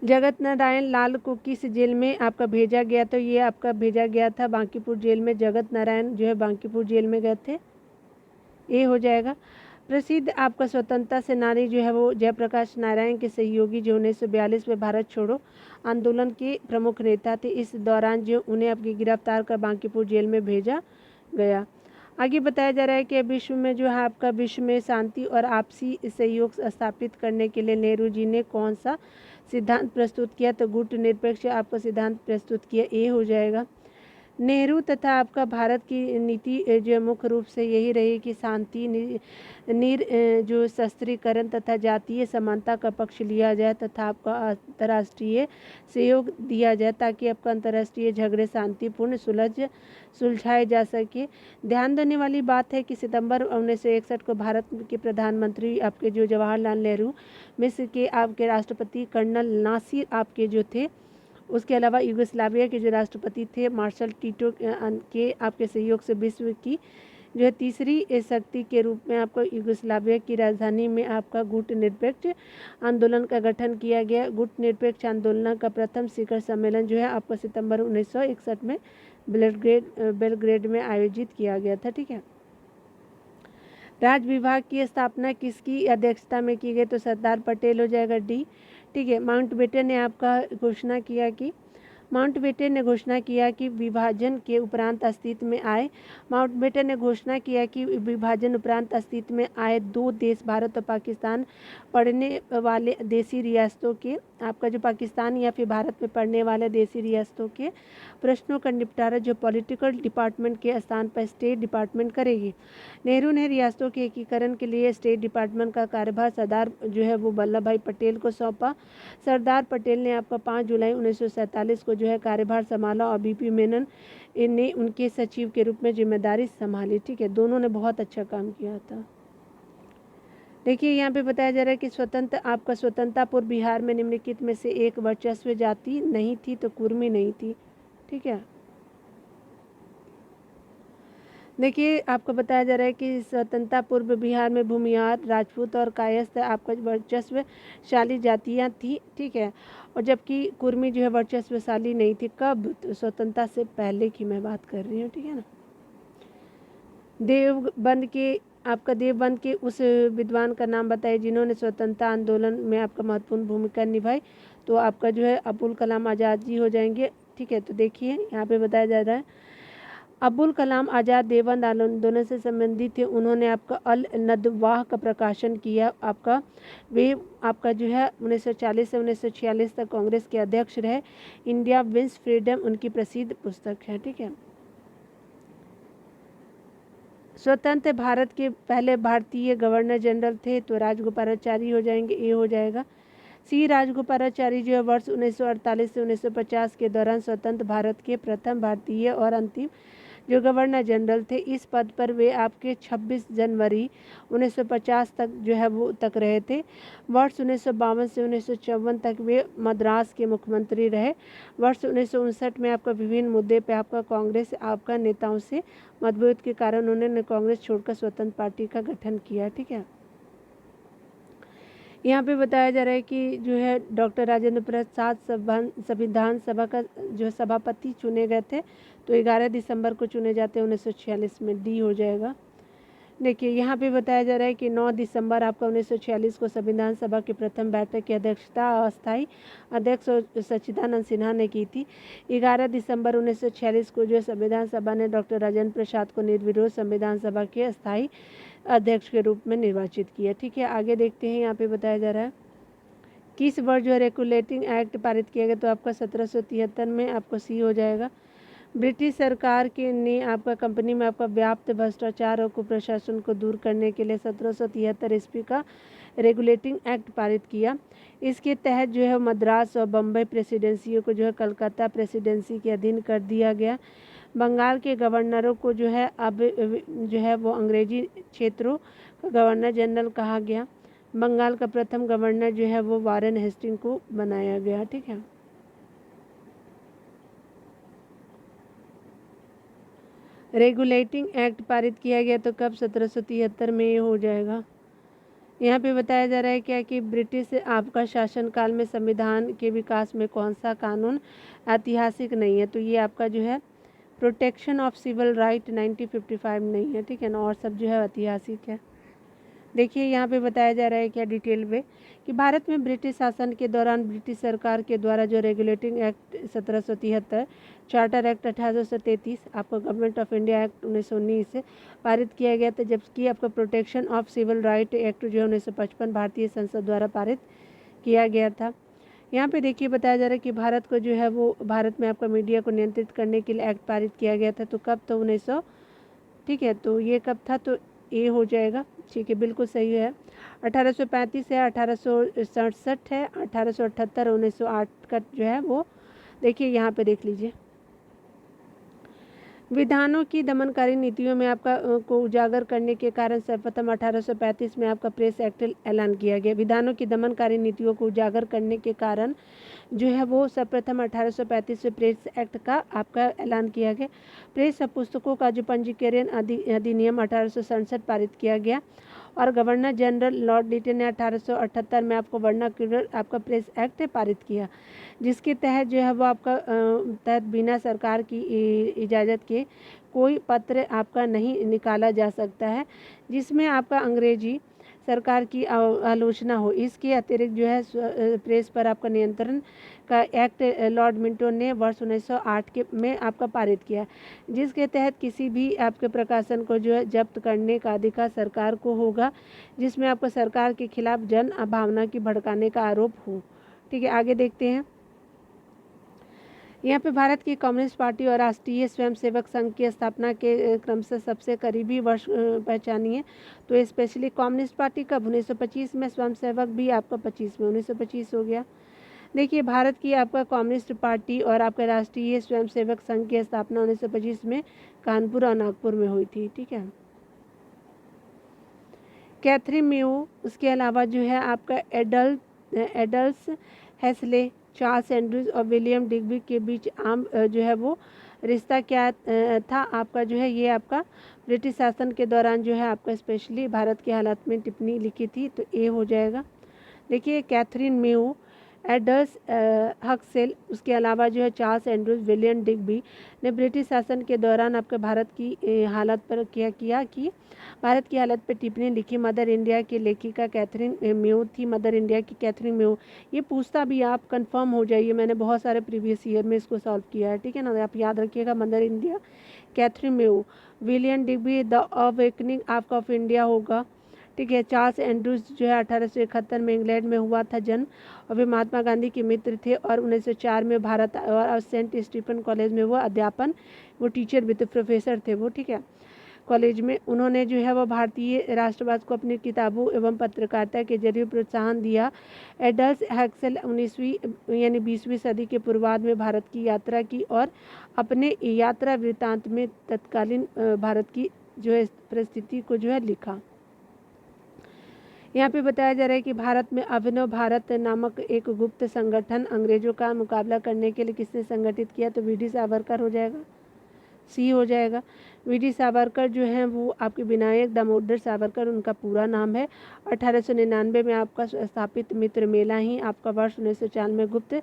जगत नारायण लाल को किस जेल में आपका भेजा गया? तो ये आपका भेजा गया था बांकीपुर जेल में। जगत नारायण जो है बांकीपुर जेल में गए थे। ए हो जाएगा। प्रसिद्ध आपका स्वतंत्रता सेनानी जो है वो जयप्रकाश नारायण के सहयोगी जो 1942 में भारत छोड़ो आंदोलन के प्रमुख नेता थे। इस दौरान जो उन्हें आपकी गिरफ्तार कर बांकीपुर जेल में भेजा गया। आगे बताया जा रहा है कि विश्व में जो है आपका विश्व में शांति और आपसी सहयोग स्थापित करने के लिए नेहरू जी ने कौन सा सिद्धांत प्रस्तुत किया, तो गुट निरपेक्ष आपका सिद्धांत प्रस्तुत किया, ए हो जाएगा। नेहरू तथा आपका भारत की नीति जो मुख्य रूप से यही रही कि शांति जो शस्त्रीकरण तथा जातीय समानता का पक्ष लिया जाए तथा आपका अंतर्राष्ट्रीय सहयोग दिया जाए ताकि आपका अंतर्राष्ट्रीय झगड़े शांतिपूर्ण सुलझाए जा सके। ध्यान देने वाली बात है कि सितंबर 1961 को भारत के प्रधानमंत्री आपके जो जवाहरलाल नेहरू, मिस्र के आपके राष्ट्रपति कर्नल नासिर आपके जो थे, उसके अलावा यूगोस्लाविया के जो राष्ट्रपति थे मार्शल टीटो के आपके सहयोग से विश्व की जो है तीसरी शक्ति के रूप में आपको यूगोस्लाविया की राजधानी में आपका गुट निरपेक्ष आंदोलन का गठन किया गया। गुट निरपेक्ष आंदोलन का प्रथम शिखर सम्मेलन जो है आपको सितंबर 1961 में बेलग्रेड में आयोजित किया गया था। ठीक है। राज्य विभाग की स्थापना किसकी अध्यक्षता में की गई, तो सरदार पटेल हो जाएगा, डी। ठीक है। माउंटबेटन ने आपका घोषणा किया कि माउंटबेटन ने घोषणा किया कि विभाजन के उपरांत अस्तित्व में आए माउंटबेटन ने घोषणा किया कि विभाजन उपरांत अस्तित्व में आए दो देश भारत और पाकिस्तान पड़ने वाले देसी रियासतों के आपका जो पाकिस्तान या फिर भारत में पड़ने वाले देसी रियासतों के प्रश्नों का निपटारा जो पॉलिटिकल डिपार्टमेंट के स्थान पर स्टेट डिपार्टमेंट करेगी। नेहरू ने रियासतों के एकीकरण के लिए स्टेट डिपार्टमेंट का कार्यभार सरदार जो है वो वल्लभ भाई पटेल को सौंपा। सरदार पटेल ने आपका 5 जुलाई 1947 को जो है कार्यभार संभाला और बीपी मेनन ने उनके सचिव के रूप में जिम्मेदारी संभाली। ठीक है। दोनों ने बहुत अच्छा काम किया था। देखिए यहाँ पे बताया जा रहा है कि स्वतंत्रता पूर्व बिहार में निम्नलिखित में से एक वर्चस्व जाति नहीं थी, तो कुर्मी नहीं थी। ठीक है। देखिए आपको बताया जा रहा है कि स्वतंत्रता पूर्व बिहार में भूमिहार, राजपूत और कायस्थ आपका वर्चस्वशाली जातियाँ थी। ठीक है। और जबकि कुर्मी जो है वर्चस्वशाली नहीं थी। कब, तो स्वतंत्रता से पहले की मैं बात कर रही हूँ। ठीक है ना। देवबंद के उस विद्वान का नाम बताइए जिन्होंने स्वतंत्रता आंदोलन में आपका महत्वपूर्ण भूमिका निभाई, तो आपका जो है अबुल कलाम आज़ाद जी हो जाएंगे। ठीक है। तो देखिए यहाँ पे बताया जा रहा है अबुल कलाम आज़ाद देवबंद आंदोलन से संबंधित थे। उन्होंने आपका अल नदवाह का प्रकाशन किया। वे आपका जो है 1940 से 1946 तक कांग्रेस के अध्यक्ष रहे। इंडिया विंस फ्रीडम उनकी प्रसिद्ध पुस्तक है। ठीक है। स्वतंत्र भारत के पहले भारतीय गवर्नर जनरल थे, तो राजगोपालाचारी हो जाएंगे, ए हो जाएगा। सी राजगोपालाचारी जो है वर्ष 1948 से 1950 के दौरान स्वतंत्र भारत के प्रथम भारतीय और अंतिम जो गवर्नर जनरल थे। इस पद पर वे आपके 26 जनवरी 1950 तक जो है वो तक रहे थे। वर्ष 1952 से 1954 तक वे मद्रास के मुख्यमंत्री रहे। वर्ष 1959 में आपका विभिन्न मुद्दे पे आपका कांग्रेस आपका नेताओं से मतभेद के कारण उन्होंने कांग्रेस छोड़कर स्वतंत्र पार्टी का गठन किया। ठीक है। यहाँ पे बताया जा रहा है कि जो है डॉक्टर राजेंद्र प्रसाद संविधान सभा का जो सभापति चुने गए थे, तो 11 दिसंबर को चुने जाते हैं 1946 में, डी हो जाएगा। देखिए यहाँ पे बताया जा रहा है कि 9 दिसंबर आपका 1946 को संविधान सभा की प्रथम बैठक की अध्यक्षता अस्थायी अध्यक्ष सच्चिदानंद सिन्हा ने की थी। 11 दिसंबर 1946 को जो संविधान सभा ने डॉक्टर राजेंद्र प्रसाद को निर्विरोध संविधान सभा के अस्थायी अध्यक्ष के रूप में निर्वाचित किया। ठीक है। आगे देखते हैं। यहाँ पे बताया जा रहा है किस वर्ष जो रेगुलेटिंग एक्ट पारित किया गया, तो आपका 1773 में आपको सी हो जाएगा। ब्रिटिश सरकार के ने आपका कंपनी में आपका व्याप्त भ्रष्टाचार और कुप्रशासन को दूर करने के लिए 1773 ईस्वी का रेगुलेटिंग एक्ट पारित किया। इसके तहत जो है मद्रास और बम्बई प्रेसिडेंसियों को जो है कलकत्ता प्रेसिडेंसी के अधीन कर दिया गया। बंगाल के गवर्नरों को जो है अब जो है वो अंग्रेजी क्षेत्रों का गवर्नर जनरल कहा गया। बंगाल का प्रथम गवर्नर जो है वो वारेन हेस्टिंग को बनाया गया। ठीक है। रेगुलेटिंग एक्ट पारित किया गया, तो कब, 1773 में ये हो जाएगा। यहाँ पे बताया जा रहा है क्या कि ब्रिटिश आपका शासनकाल में संविधान के विकास में कौन सा कानून ऐतिहासिक नहीं है, तो ये आपका जो है प्रोटेक्शन ऑफ सिविल राइट 1955 नहीं है। ठीक है ना। और सब जो है ऐतिहासिक है। देखिए यहाँ पे बताया जा रहा है क्या डिटेल में कि भारत में ब्रिटिश शासन के दौरान ब्रिटिश सरकार के द्वारा जो रेगुलेटिंग एक्ट 1773, चार्टर एक्ट 1833, आपका गवर्नमेंट ऑफ इंडिया एक्ट 1919 पारित किया गया था, जबकि आपका protection of civil right act जो है 1955 भारतीय संसद द्वारा पारित किया गया था। यहाँ पे देखिए बताया जा रहा है कि भारत को जो है वो भारत में आपका मीडिया को नियंत्रित करने के लिए एक्ट पारित किया गया था। तो कब? तो 1900, ठीक है, तो ये कब था? तो ए हो जाएगा, ठीक है, बिल्कुल सही है। 1835 है, 1867 है, 1878, 1908 का जो है वो देखिए यहाँ पे देख लीजिए। विधानों की दमनकारी नीतियों में आपका को उजागर करने के कारण सर्वप्रथम 1835 में आपका प्रेस एक्ट ऐलान किया गया। विधानों की दमनकारी नीतियों को उजागर करने के कारण जो है वो सर्वप्रथम 1835 में प्रेस एक्ट का आपका ऐलान किया गया। प्रेस पुस्तकों का जो पंजीकरण अधिनियम 1867 पारित किया गया और गवर्नर जनरल लॉर्ड लिटन ने 1878 में आपको वर्नाक्यूलर आपका प्रेस एक्ट पारित किया, जिसके तहत जो है वो आपका तहत बिना सरकार की इजाज़त के कोई पत्र आपका नहीं निकाला जा सकता है जिसमें आपका अंग्रेजी सरकार की आलोचना हो। इसके अतिरिक्त जो है प्रेस पर आपका नियंत्रण का एक्ट लॉर्ड मिंटो ने वर्ष 1908 के में आपका पारित किया, जिसके तहत किसी भी आपके प्रकाशन को जो है जब्त करने का अधिकार सरकार को होगा जिसमें आपको सरकार के खिलाफ जन भावना की भड़काने का आरोप हो। ठीक है, आगे देखते हैं। यहाँ पे भारत की कम्युनिस्ट पार्टी और राष्ट्रीय स्वयंसेवक संघ की स्थापना के क्रमशः सबसे करीबी वर्ष पहचानिए। तो स्पेशली कम्युनिस्ट पार्टी कब? 1925 में, स्वयंसेवक भी आपका 25 में, 1925 हो गया। देखिए भारत की आपका कम्युनिस्ट पार्टी और आपका राष्ट्रीय स्वयंसेवक संघ की स्थापना 1925 में कानपुर और नागपुर में हुई थी। ठीक है, कैथरीन मेयो, उसके अलावा जो है आपका एडल्स हेस्ले, चार्ल्स एंड्रूज और विलियम डिग्बी के बीच आम जो है वो रिश्ता क्या था आपका जो है ये आपका ब्रिटिश शासन के दौरान जो है आपका स्पेशली भारत के हालात में टिप्पणी लिखी थी। तो ए हो जाएगा। देखिए कैथरीन मेयो, एडल्स हक्सेल, उसके अलावा जो है चार्ल्स एंड्रूज, विलियम डिग्बी ने ब्रिटिश शासन के दौरान आपके भारत की हालत पर क्या किया कि भारत की हालत पर टिप्पणी लिखी। मदर इंडिया की लेखिका कैथरीन मेयो थी। मदर इंडिया की कैथरीन मेयो, ये पूछता भी, आप कंफर्म हो जाइए, मैंने बहुत सारे प्रीवियस ईयर में इसको सॉल्व किया है। ठीक है ना, आप याद रखिएगा। Mother India Catherine Mayo, William Digby the awakening of India होगा। ठीक है, चार्ल्स एंड्रूज जो है 1871 में इंग्लैंड में हुआ था जन्म और वे महात्मा गांधी के मित्र थे और 1904 में भारत और सेंट स्टीफन कॉलेज में वो अध्यापन, वो टीचर भी थे, प्रोफेसर थे वो। ठीक है, कॉलेज में उन्होंने जो है वो भारतीय राष्ट्रवाद को अपनी किताबों एवं पत्रकारिता के जरिए प्रोत्साहन दिया। एडल्स हक्सेल 19वीं यानी 20वीं सदी के पूर्वार्ध में भारत की यात्रा की और अपने यात्रा वृत्तांत में तत्कालीन भारत की जो है परिस्थिति को जो है लिखा। यहाँ पे बताया जा रहा है कि भारत में अभिनव भारत नामक एक गुप्त संगठन अंग्रेजों का मुकाबला करने के लिए किसने संगठित किया? तो वी.डी. सावरकर हो जाएगा, सी हो जाएगा। वी.डी. सावरकर जो हैं वो आपके विनायक दामोदर सावरकर उनका पूरा नाम है। 1899 में आपका स्थापित मित्र मेला ही आपका वर्ष 1904 में गुप्त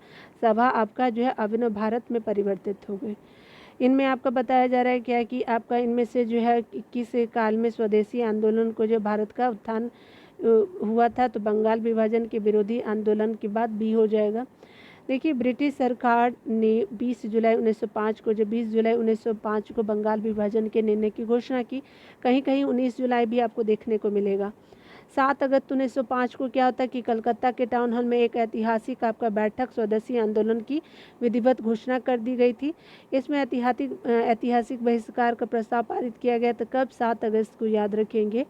सभा आपका जो है अभिनव भारत में परिवर्तित हो गई। इनमें आपका बताया जा रहा है क्या कि आपका इनमें से जो है किस काल में स्वदेशी आंदोलन को जो भारत का उत्थान हुआ था? तो बंगाल विभाजन के विरोधी आंदोलन के बाद बी हो जाएगा। देखिए ब्रिटिश सरकार ने 20 जुलाई 1905 को, जब 20 जुलाई 1905 को बंगाल विभाजन के निर्णय की घोषणा की, कहीं कहीं 19 जुलाई भी आपको देखने को मिलेगा। 7 अगस्त 1905 को क्या होता है कि कलकत्ता के टाउन हॉल में एक ऐतिहासिक आपका बैठक स्वदेशी आंदोलन की विधिवत घोषणा कर दी गई थी। इसमें ऐतिहासिक बहिष्कार का प्रस्ताव पारित किया गया था। कब? 7 अगस्त को, याद रखेंगे।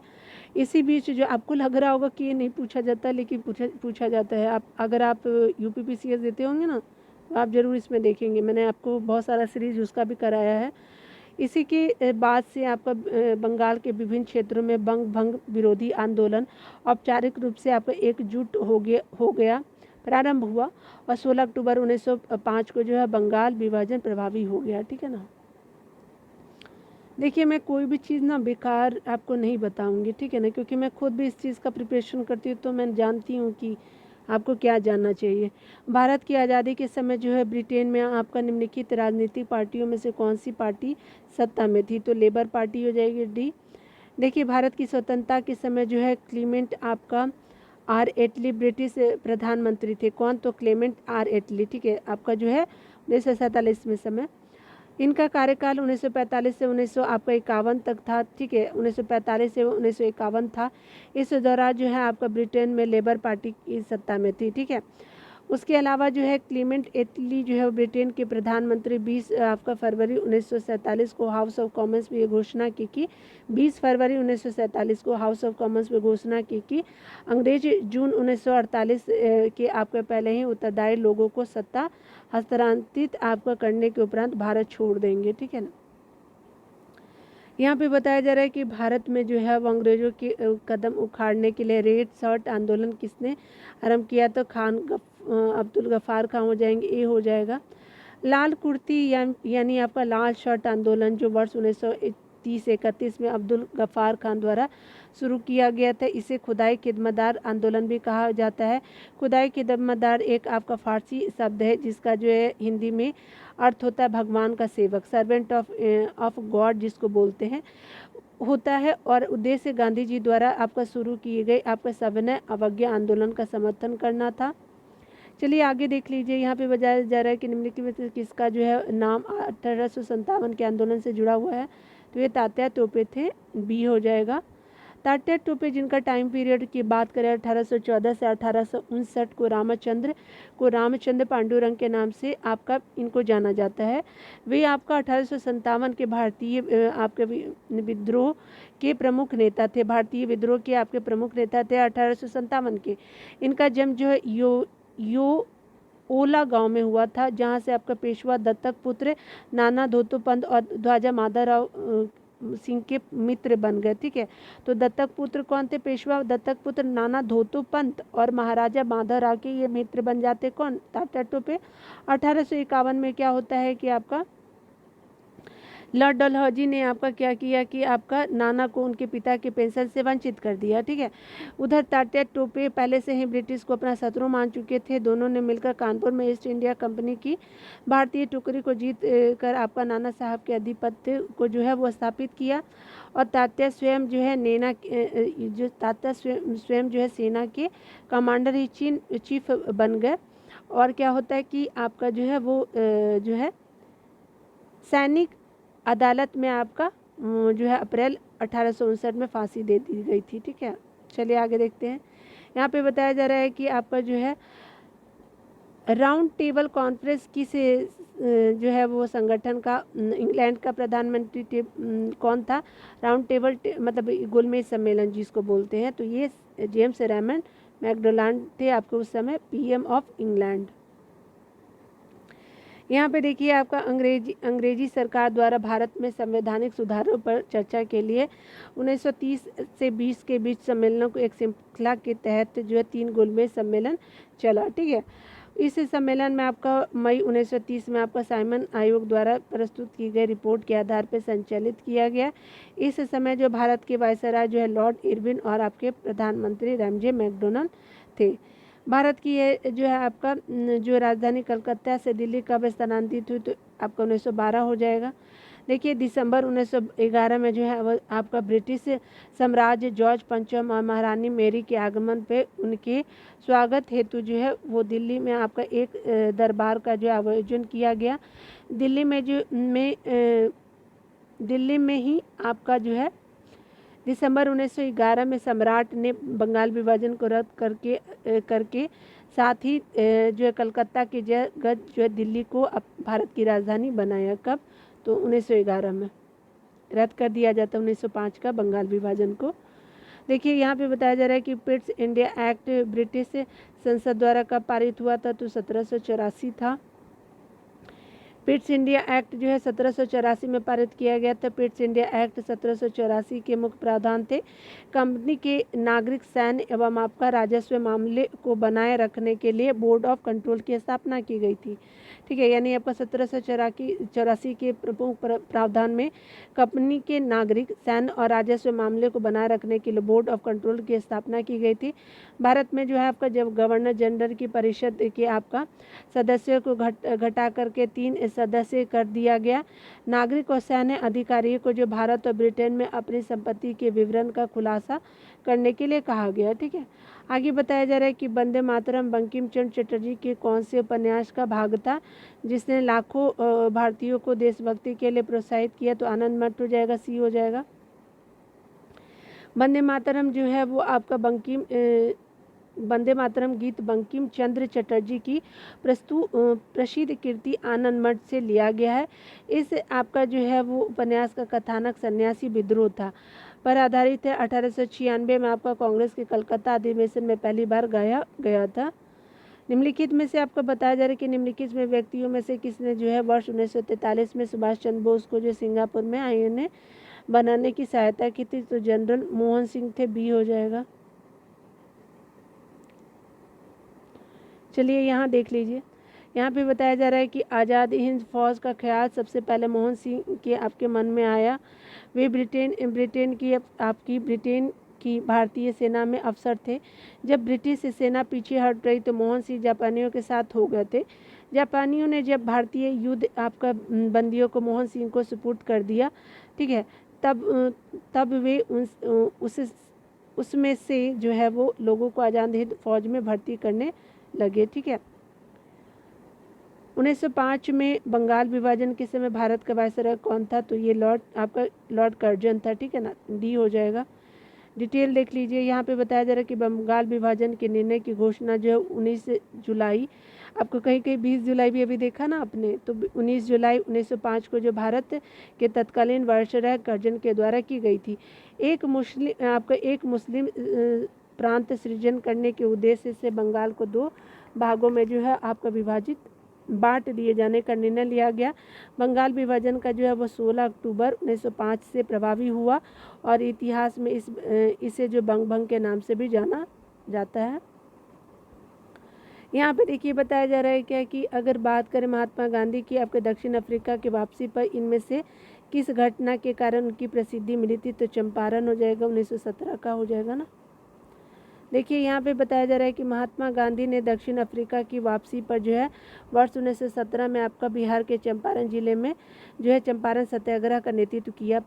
इसी बीच जो आपको लग रहा होगा कि ये नहीं पूछा जाता, लेकिन पूछा जाता है। आप अगर आप यूपीपीसीएस देते होंगे ना तो आप ज़रूर इसमें देखेंगे, मैंने आपको बहुत सारा सीरीज उसका भी कराया है। इसी के बाद से आपका बंगाल के विभिन्न क्षेत्रों में बंग भंग विरोधी आंदोलन औपचारिक रूप से आपका एकजुट हो गया प्रारंभ हुआ और 16 अक्टूबर 1905 को जो है बंगाल विभाजन प्रभावी हो गया। ठीक है ना। देखिए मैं कोई भी चीज़ ना बेकार आपको नहीं बताऊंगी, ठीक है ना, क्योंकि मैं खुद भी इस चीज़ का प्रिपरेशन करती हूँ तो मैं जानती हूँ कि आपको क्या जानना चाहिए। भारत की आज़ादी के समय जो है ब्रिटेन में आपका निम्नलिखित राजनीतिक पार्टियों में से कौन सी पार्टी सत्ता में थी? तो लेबर पार्टी हो जाएगी डी, देखिए भारत की स्वतंत्रता के समय जो है क्लीमेंट आपका आर एटली ब्रिटिश प्रधानमंत्री थे। कौन? तो क्लेमेंट आर एटली, ठीक है, आपका जो है 1947 में समय। इनका कार्यकाल 1945 से 1951 तक था, ठीक है, 1945 से 1951 था। इस दौरान जो है आपका ब्रिटेन में लेबर पार्टी की सत्ता में थी, ठीक है। उसके अलावा जो है क्लीमेंट एटली जो है ब्रिटेन के प्रधानमंत्री 20 आपका फरवरी 1947 को हाउस ऑफ कॉमन्स में ये घोषणा की कि 20 फरवरी 1947 को हाउस ऑफ कॉमन्स में घोषणा की कि अंग्रेज जून 1948 के आपके पहले ही उत्तरदायी लोगों को सत्ता हस्तांतरित आपका करने के उपरांत भारत छोड़ देंगे, ठीक है ना। यहाँ पे बताया जा रहा है कि भारत में जो है वो अंग्रेजों के कदम उखाड़ने के लिए रेड शर्ट आंदोलन किसने आरंभ किया? तो खान अब्दुल गफ्फार खान हो जाएंगे, ये हो जाएगा। लाल कुर्ती यानी आपका लाल शर्ट आंदोलन जो वर्ष 1930-31 में अब्दुल गफ्फार खान द्वारा शुरू किया गया था, इसे खुदाई खिदमतगार आंदोलन भी कहा जाता है। खुदाई खिदमतगार एक आपका फारसी शब्द है जिसका जो है हिंदी में अर्थ होता है भगवान का सेवक, सर्वेंट ऑफ गॉड जिसको बोलते हैं होता है। और उद्देश्य गांधी जी द्वारा आपका शुरू किए गए आपका सविनय अवज्ञा आंदोलन का समर्थन करना था। चलिए आगे देख लीजिए। यहाँ पे बताया जा रहा है कि निम्नलिखित में से किसका जो है नाम 1857 के आंदोलन से जुड़ा हुआ है? तो ये तात्या टोपे थे, बी हो जाएगा। तात्या टोपे जिनका टाइम पीरियड की बात करें 1814 से 1859 को रामचंद्र पांडुरंग के नाम से आपका इनको जाना जाता है। वे आपका 1857 के भारतीय आपके विद्रोह के प्रमुख नेता थे। भारतीय विद्रोह के आपके प्रमुख नेता थे 1857 के। इनका जन्म जो है यो ओला गांव में हुआ था, जहां से आपका पेशवा दत्तक पुत्र नाना धोतोपंत और ध्वजा माधवराव सिंह के मित्र बन गए, ठीक है। तो दत्तक पुत्र कौन थे? पेशवा दत्तक पुत्र नाना धोतोपंत और महाराजा माधवराव के ये मित्र बन जाते कौन? तात्या टोपे। 1851 में क्या होता है कि आपका लॉर्ड डलहौजी ने आपका क्या किया कि आपका नाना को उनके पिता के पेंशन से वंचित कर दिया, ठीक है। उधर तात्या टोपे पहले से ही ब्रिटिश को अपना शत्रु मान चुके थे। दोनों ने मिलकर कानपुर में ईस्ट इंडिया कंपनी की भारतीय टुकड़ी को जीत कर आपका नाना साहब के आधिपत्य को जो है वो स्थापित किया। और तात्या स्वयं जो है स्वयं जो है सेना के कमांडर ही चीफ बन गए। और क्या होता है कि आपका जो है वो जो है सैनिक अदालत में आपका जो है अप्रैल 1859 में फांसी दे दी गई थी, ठीक है। चलिए आगे देखते हैं। यहाँ पे बताया जा रहा है कि आपका जो है राउंड टेबल कॉन्फ्रेंस किस जो है वो संगठन का इंग्लैंड का प्रधानमंत्री कौन था? राउंड टेबल मतलब गोलमेज सम्मेलन जिसको बोलते हैं, तो ये जेम्स रेमंड मैकडोनाल्ड थे आपके उस समय पीएम ऑफ इंग्लैंड। यहाँ पे देखिए आपका अंग्रेजी सरकार द्वारा भारत में संवैधानिक सुधारों पर चर्चा के लिए 1930 से 20 के बीच सम्मेलनों को एक श्रृंखला के तहत जो है 3 गोलमेज सम्मेलन चला, ठीक है। इस सम्मेलन में आपका मई 1930 में आपका साइमन आयोग द्वारा प्रस्तुत की गई रिपोर्ट के आधार पर संचालित किया गया। इस समय जो भारत के वायसराय जो है लॉर्ड इरविन और आपके प्रधानमंत्री रैमजे मैकडोनाल्ड थे। भारत की ये जो है आपका जो राजधानी कलकत्ता से दिल्ली कब स्थानांतरित हुई? तो आपका 1912 हो जाएगा। देखिए दिसंबर 1911 में जो है आपका ब्रिटिश साम्राज्य जॉर्ज पंचम और महारानी मेरी के आगमन पे उनके स्वागत हेतु जो है वो दिल्ली में आपका एक दरबार का जो आयोजन किया गया। दिल्ली में ही आपका जो है दिसंबर 1911 में सम्राट ने बंगाल विभाजन को रद्द करके साथ ही जो है कलकत्ता की जगह जो है दिल्ली को भारत की राजधानी बनाया। कब? तो 1911 में रद्द कर दिया जाता 1905 का बंगाल विभाजन को। देखिए यहाँ पे बताया जा रहा है कि पिट्स इंडिया एक्ट ब्रिटिश संसद द्वारा कब पारित हुआ था? तो 1784 था। पिट्स इंडिया एक्ट जो है 1784 में पारित किया गया था। पिट्स इंडिया एक्ट 1784 के मुख्य प्रावधान थे कंपनी के नागरिक सैन्य एवं आपका राजस्व मामले को बनाए रखने के लिए बोर्ड ऑफ कंट्रोल की स्थापना की गई थी, ठीक है। यानी आपका 1784 के प्रमुख प्रावधान में कंपनी के नागरिक सैन्य और राजस्व मामले को बनाए रखने के लिए बोर्ड ऑफ कंट्रोल की स्थापना की गई थी। भारत में जो है आपका जब गवर्नर जनरल की परिषद के आपका सदस्यों को घटा करके 3 सदस्य कर दिया गया। नागरिक और सैन्य अधिकारियों को जो भारत और ब्रिटेन में अपनी संपत्ति के विवरण का खुलासा करने के लिए कहा गया। ठीक है, आगे बताया जा रहा है कि वंदे मातरम बंकिम चंद्र चटर्जी के कौन से उपन्यास का भाग था जिसने लाखों भारतीयों को देशभक्ति के लिए प्रोत्साहित किया? तो आनंद मठ हो जाएगा, सी हो जाएगा। वंदे मातरम जो है वो आपका वंदे मातरम गीत बंकिम चंद्र चटर्जी की प्रसिद्ध कृति आनंद मठ से लिया गया है। इस आपका जो है वो उपन्यास का कथानक सन्यासी विद्रोह था पर आधारित है। 1896 में आपका कांग्रेस के कलकत्ता अधिवेशन में पहली बार गाया गया था। निम्नलिखित में से आपको बताया जा रहा है कि निम्नलिखित में व्यक्तियों में से किसने जो है वर्ष 1943 में सुभाष चंद्र बोस को जो सिंगापुर में आईएनए बनाने की सहायता की थी? तो जनरल मोहन सिंह थे, बी हो जाएगा। चलिए यहाँ देख लीजिए, यहाँ पे बताया जा रहा है कि आज़ाद हिंद फौज का ख्याल सबसे पहले मोहन सिंह के आपके मन में आया। वे ब्रिटेन की भारतीय सेना में अफसर थे। जब ब्रिटिश सेना पीछे हट रही तो मोहन सिंह जापानियों के साथ हो गए थे। जापानियों ने जब भारतीय युद्ध आपका बंदियों को मोहन सिंह को सुपुर्द कर दिया, ठीक है, तब वे उसमें से जो है वो लोगों को आज़ाद हिंद फौज में भर्ती करने लगे। ठीक है, 1905 में बंगाल विभाजन के समय भारत का वायसराय कौन था? तो ये लॉर्ड कर्जन था। ठीक है ना, डी हो जाएगा। डिटेल देख लीजिए, यहाँ पे बताया जा रहा है कि बंगाल विभाजन के निर्णय की घोषणा जो है 19 जुलाई, आपको कहीं कहीं 20 जुलाई भी अभी देखा ना आपने, तो 19 जुलाई 1905 को जो भारत के तत्कालीन वायसराय कर्जन के द्वारा की गई थी। एक मुस्लिम प्रांत सृजन करने के उद्देश्य से बंगाल को 2 भागों में जो है आपका बांट दिए जाने का निर्णय लिया गया। बंगाल विभाजन का जो है वो 16 अक्टूबर 1905 से प्रभावी हुआ और इतिहास में इसे जो बंग के नाम से भी जाना जाता है। यहाँ पे देखिए बताया जा रहा है क्या कि अगर बात करें महात्मा गांधी की आपके दक्षिण अफ्रीका की वापसी पर इनमें से किस घटना के कारण उनकी प्रसिद्धि मिली थी? तो चंपारण हो जाएगा, 1917 का हो जाएगा ना। देखिए यहाँ पे बताया जा रहा है कि महात्मा गांधी ने दक्षिण अफ्रीका की वापसी पर जो है वर्ष 1917 में आपका बिहार के चंपारण जिले में जो है चंपारण सत्याग्रह का नेतृत्व किया। यह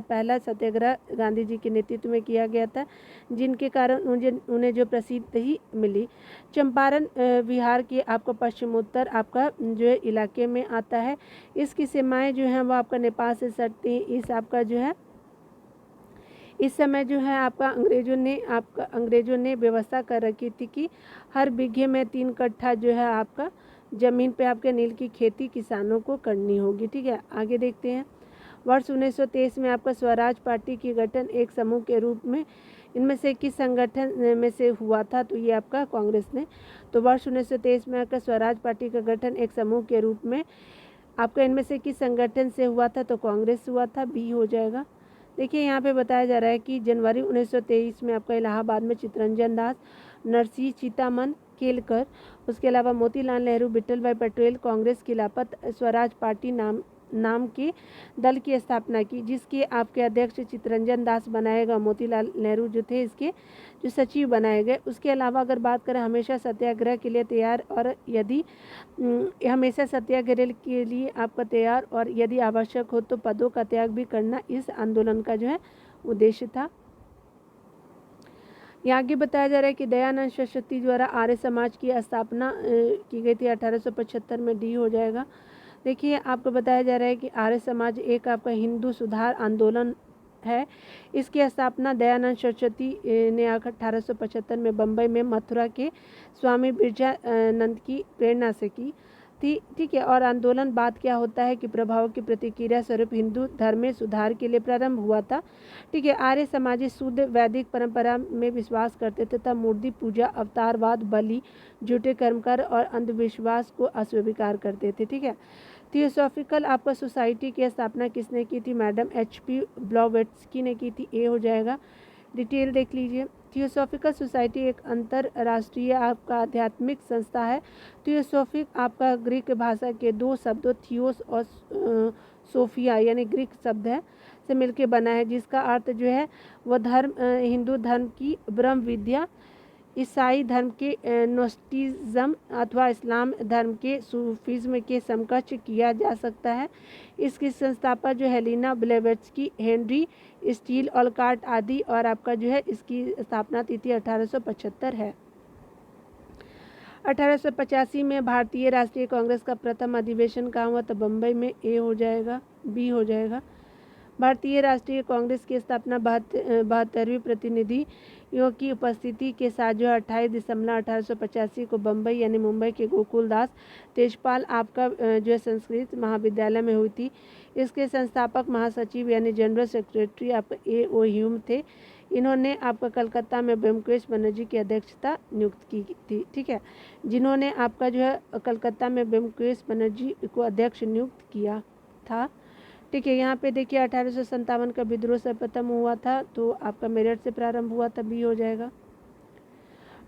पहला सत्याग्रह गांधी जी के नेतृत्व में किया गया था, जिनके कारण उन्हें जो प्रसिद्धि मिली। चंपारण बिहार के आपका पश्चिमोत्तर आपका जो है इलाके में आता है। इसकी सीमाएँ जो हैं वो आपका नेपाल से सटती हैं। इस समय जो है आपका अंग्रेजों ने व्यवस्था कर रखी थी कि हर बीघे में 3 कट्ठा जो है आपका ज़मीन पे आपके नील की खेती किसानों को करनी होगी। ठीक है, आगे देखते हैं। वर्ष 1923 में आपका स्वराज पार्टी की गठन एक समूह के रूप में इनमें से किस संगठन में से हुआ था? तो ये आपका कांग्रेस ने। तो वर्ष 1923 में आपका स्वराज पार्टी का गठन एक समूह के रूप में आपका इनमें से किस संगठन से हुआ था? तो कांग्रेस हुआ था, बी हो जाएगा। देखिए यहाँ पे बताया जा रहा है कि जनवरी 1923 में आपका इलाहाबाद में चित्तरंजन दास, नरसिंह चितामन केलकर, उसके अलावा मोतीलाल नेहरू, विठल भाई पटेल कांग्रेस खिलाफत स्वराज पार्टी नाम के दल की स्थापना की, जिसके आपके अध्यक्ष चित्तरंजन दास बनाए गए। मोतीलाल नेहरू जो थे इसके जो सचिव बनाए गए। उसके अलावा अगर बात करें हमेशा सत्याग्रह के लिए तैयार और यदि आवश्यक हो तो पदों का त्याग भी करना इस आंदोलन का जो है उद्देश्य था। यहाँ आगे बताया जा रहा है कि दयानंद सरस्वती द्वारा आर्य समाज की स्थापना की गई थी 1875 में, डी हो जाएगा। देखिए आपको बताया जा रहा है कि आर्य समाज एक आपका हिंदू सुधार आंदोलन है। इसकी स्थापना दयानंद सरस्वती ने 1875 में बम्बई में मथुरा के स्वामी बिरजानंद की प्रेरणा से की थी। ठीक है, और आंदोलन बाद क्या होता है कि प्रभाव की प्रतिक्रिया स्वरूप हिंदू धर्म में सुधार के लिए प्रारंभ हुआ था। ठीक है, आर्य समाजी शुद्ध वैदिक परंपरा में विश्वास करते थे तथा मूर्ति पूजा, अवतारवाद, बलि, झूठे कर्मकार और अंधविश्वास को अस्वीकार करते थे। ठीक है, थियोसॉफिकल आपका सोसाइटी की स्थापना किसने की थी? मैडम HP ब्लॉवेट्स्की ने की थी, ए हो जाएगा। डिटेल देख लीजिए। थियोसॉफिकल सोसाइटी एक अंतर्राष्ट्रीय आपका आध्यात्मिक संस्था है। थियोसॉफिक आपका ग्रीक भाषा के 2 शब्दों थियोस और सोफिया यानी ग्रीक शब्द है से मिलकर बना है, जिसका अर्थ जो है वह हिंदू धर्म की ब्रह्म विद्या ईसाई धर्म के नोस्टिज्म अथवा इस्लाम धर्म के सूफिज्म के समकक्ष किया जा सकता है। इसकी संस्थापक जो हेलेना ब्लेवेट्स्की, हेनरी स्टील ओलकार्ट आदि, और आपका जो है इसकी स्थापना तिथि 1875 है। 1885 में भारतीय राष्ट्रीय कांग्रेस का प्रथम अधिवेशन कहाँ हुआ? तो बम्बई में। ए हो जाएगा, बी हो जाएगा। भारतीय राष्ट्रीय कांग्रेस की स्थापना 72वीं प्रतिनिधियों की उपस्थिति के साथ जो 28 दिसंबर 1885 को बम्बई यानी मुंबई के गोकुलदास तेजपाल आपका जो है संस्कृत महाविद्यालय में हुई थी। इसके संस्थापक महासचिव यानी जनरल सेक्रेटरी आपका A.O. ह्यूम थे। इन्होंने आपका कलकत्ता में ब्योमकेश बनर्जी की अध्यक्षता नियुक्त की थी। ठीक है, जिन्होंने आपका जो है कलकत्ता में ब्योमकेश बनर्जी को अध्यक्ष नियुक्त किया था। ठीक है, यहाँ पे देखिए 1857 का विद्रोह सर्वप्रथम हुआ था, तो आपका मेरठ से प्रारंभ हुआ था, बी हो जाएगा।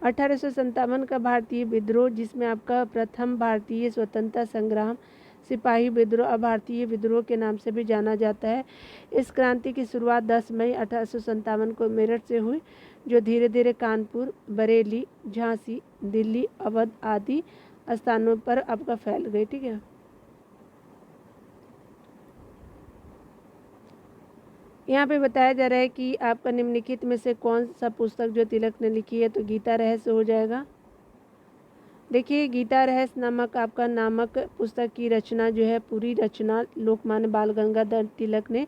1857 का भारतीय विद्रोह, जिसमें आपका प्रथम भारतीय स्वतंत्रता संग्राम सिपाही विद्रोह अब भारतीय विद्रोह के नाम से भी जाना जाता है। इस क्रांति की शुरुआत 10 मई 1857 को मेरठ से हुई, जो धीरे धीरे कानपुर, बरेली, झांसी, दिल्ली, अवध आदि स्थानों पर आपका फैल गई। ठीक है, यहाँ पे बताया जा रहा है कि आपका निम्नलिखित में से कौन सा पुस्तक जो तिलक ने लिखी है? तो गीता रहस्य हो जाएगा। देखिए, गीता रहस्य नामक आपका नामक पुस्तक की रचना जो है, पूरी रचना लोकमान्य बाल गंगाधर तिलक ने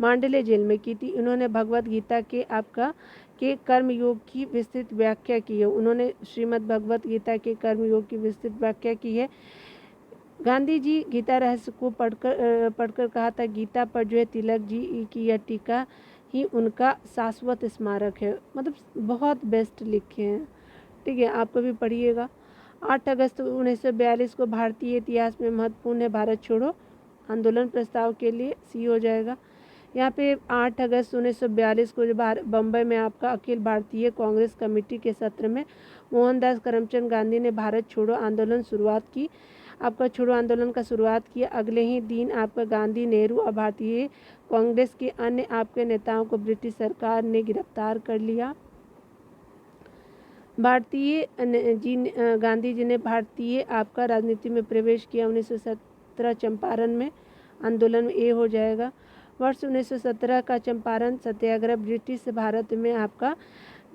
मांडले जेल में की थी। उन्होंने भगवत गीता के कर्मयोग की विस्तृत व्याख्या की है। उन्होंने श्रीमद् भगवत गीता के कर्मयोग की विस्तृत व्याख्या की है। गांधी जी गीता रहस्य को पढ़कर कहा था, गीता पर जो है तिलक जी की यह टीका ही उनका शाश्वत स्मारक है। मतलब बहुत बेस्ट लिखे हैं। ठीक है, आपको भी पढ़िएगा। 8 अगस्त 1942 को भारतीय इतिहास में महत्वपूर्ण है भारत छोड़ो आंदोलन प्रस्ताव के लिए, सी हो जाएगा। यहाँ पे 8 अगस्त 1942 को जो बम्बई में आपका अखिल भारतीय कांग्रेस कमेटी के सत्र में मोहनदास करमचंद गांधी ने भारत छोड़ो आंदोलन शुरुआत की। आपका छोड़ो आंदोलन का शुरुआत किया। अगले ही दिन आपका गांधी, नेहरू और भारतीय कांग्रेस के अन्य आपके नेताओं को ब्रिटिश सरकार ने गिरफ्तार कर लिया। गांधी जी ने भारतीय आपका राजनीति में प्रवेश किया 1917 चंपारण में आंदोलन में, ए हो जाएगा। वर्ष 1917 का चंपारण सत्याग्रह ब्रिटिश भारत में आपका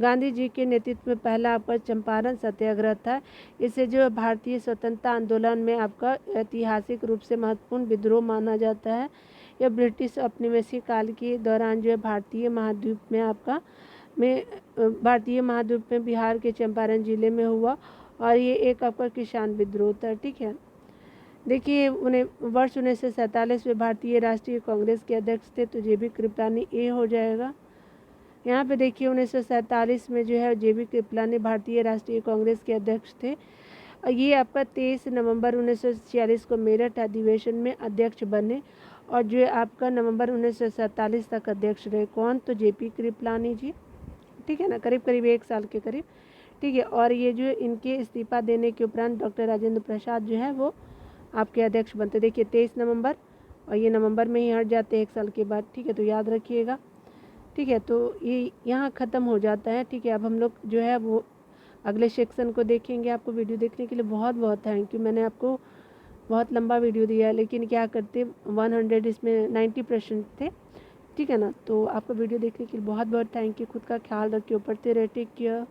गांधी जी के नेतृत्व में पहला आपका चंपारण सत्याग्रह था। इसे जो भारतीय स्वतंत्रता आंदोलन में आपका ऐतिहासिक रूप से महत्वपूर्ण विद्रोह माना जाता है। यह ब्रिटिश औपनिवेशिक काल के दौरान जो है भारतीय महाद्वीप में बिहार के चंपारण जिले में हुआ, और ये एक आपका किसान विद्रोह था। ठीक है, देखिए वर्ष 1947 में भारतीय राष्ट्रीय कांग्रेस के अध्यक्ष थे, तो JB कृपलानी, ए हो जाएगा। यहाँ पे देखिए 1947 में जो है JB कृपलानी भारतीय राष्ट्रीय कांग्रेस के अध्यक्ष थे। ये आपका 23 नवंबर 1946 को मेरठ अधिवेशन में अध्यक्ष बने, और जो है आपका नवंबर 1947 तक अध्यक्ष रहे। कौन? तो JP कृपलानी जी। ठीक है ना, करीब करीब 1 साल के करीब। ठीक है, और ये जो इनके इस्तीफा देने के उपरांत डॉक्टर राजेंद्र प्रसाद जो है वो आपके अध्यक्ष बनते। देखिए 23 नवंबर, और ये नवंबर में ही हट जाते हैं 1 साल के बाद। ठीक है, तो याद रखिएगा। ठीक है, तो ये यहाँ ख़त्म हो जाता है। ठीक है, अब हम लोग जो है वो अगले सेक्शन को देखेंगे। आपको वीडियो देखने के लिए बहुत बहुत थैंक यू। मैंने आपको बहुत लंबा वीडियो दिया है, लेकिन क्या करते 100 इसमें 90% थे। ठीक है ना, तो आपको वीडियो देखने के लिए बहुत बहुत थैंक यू। खुद का ख्याल रखिए, पढ़ते रहे, टेक केयर।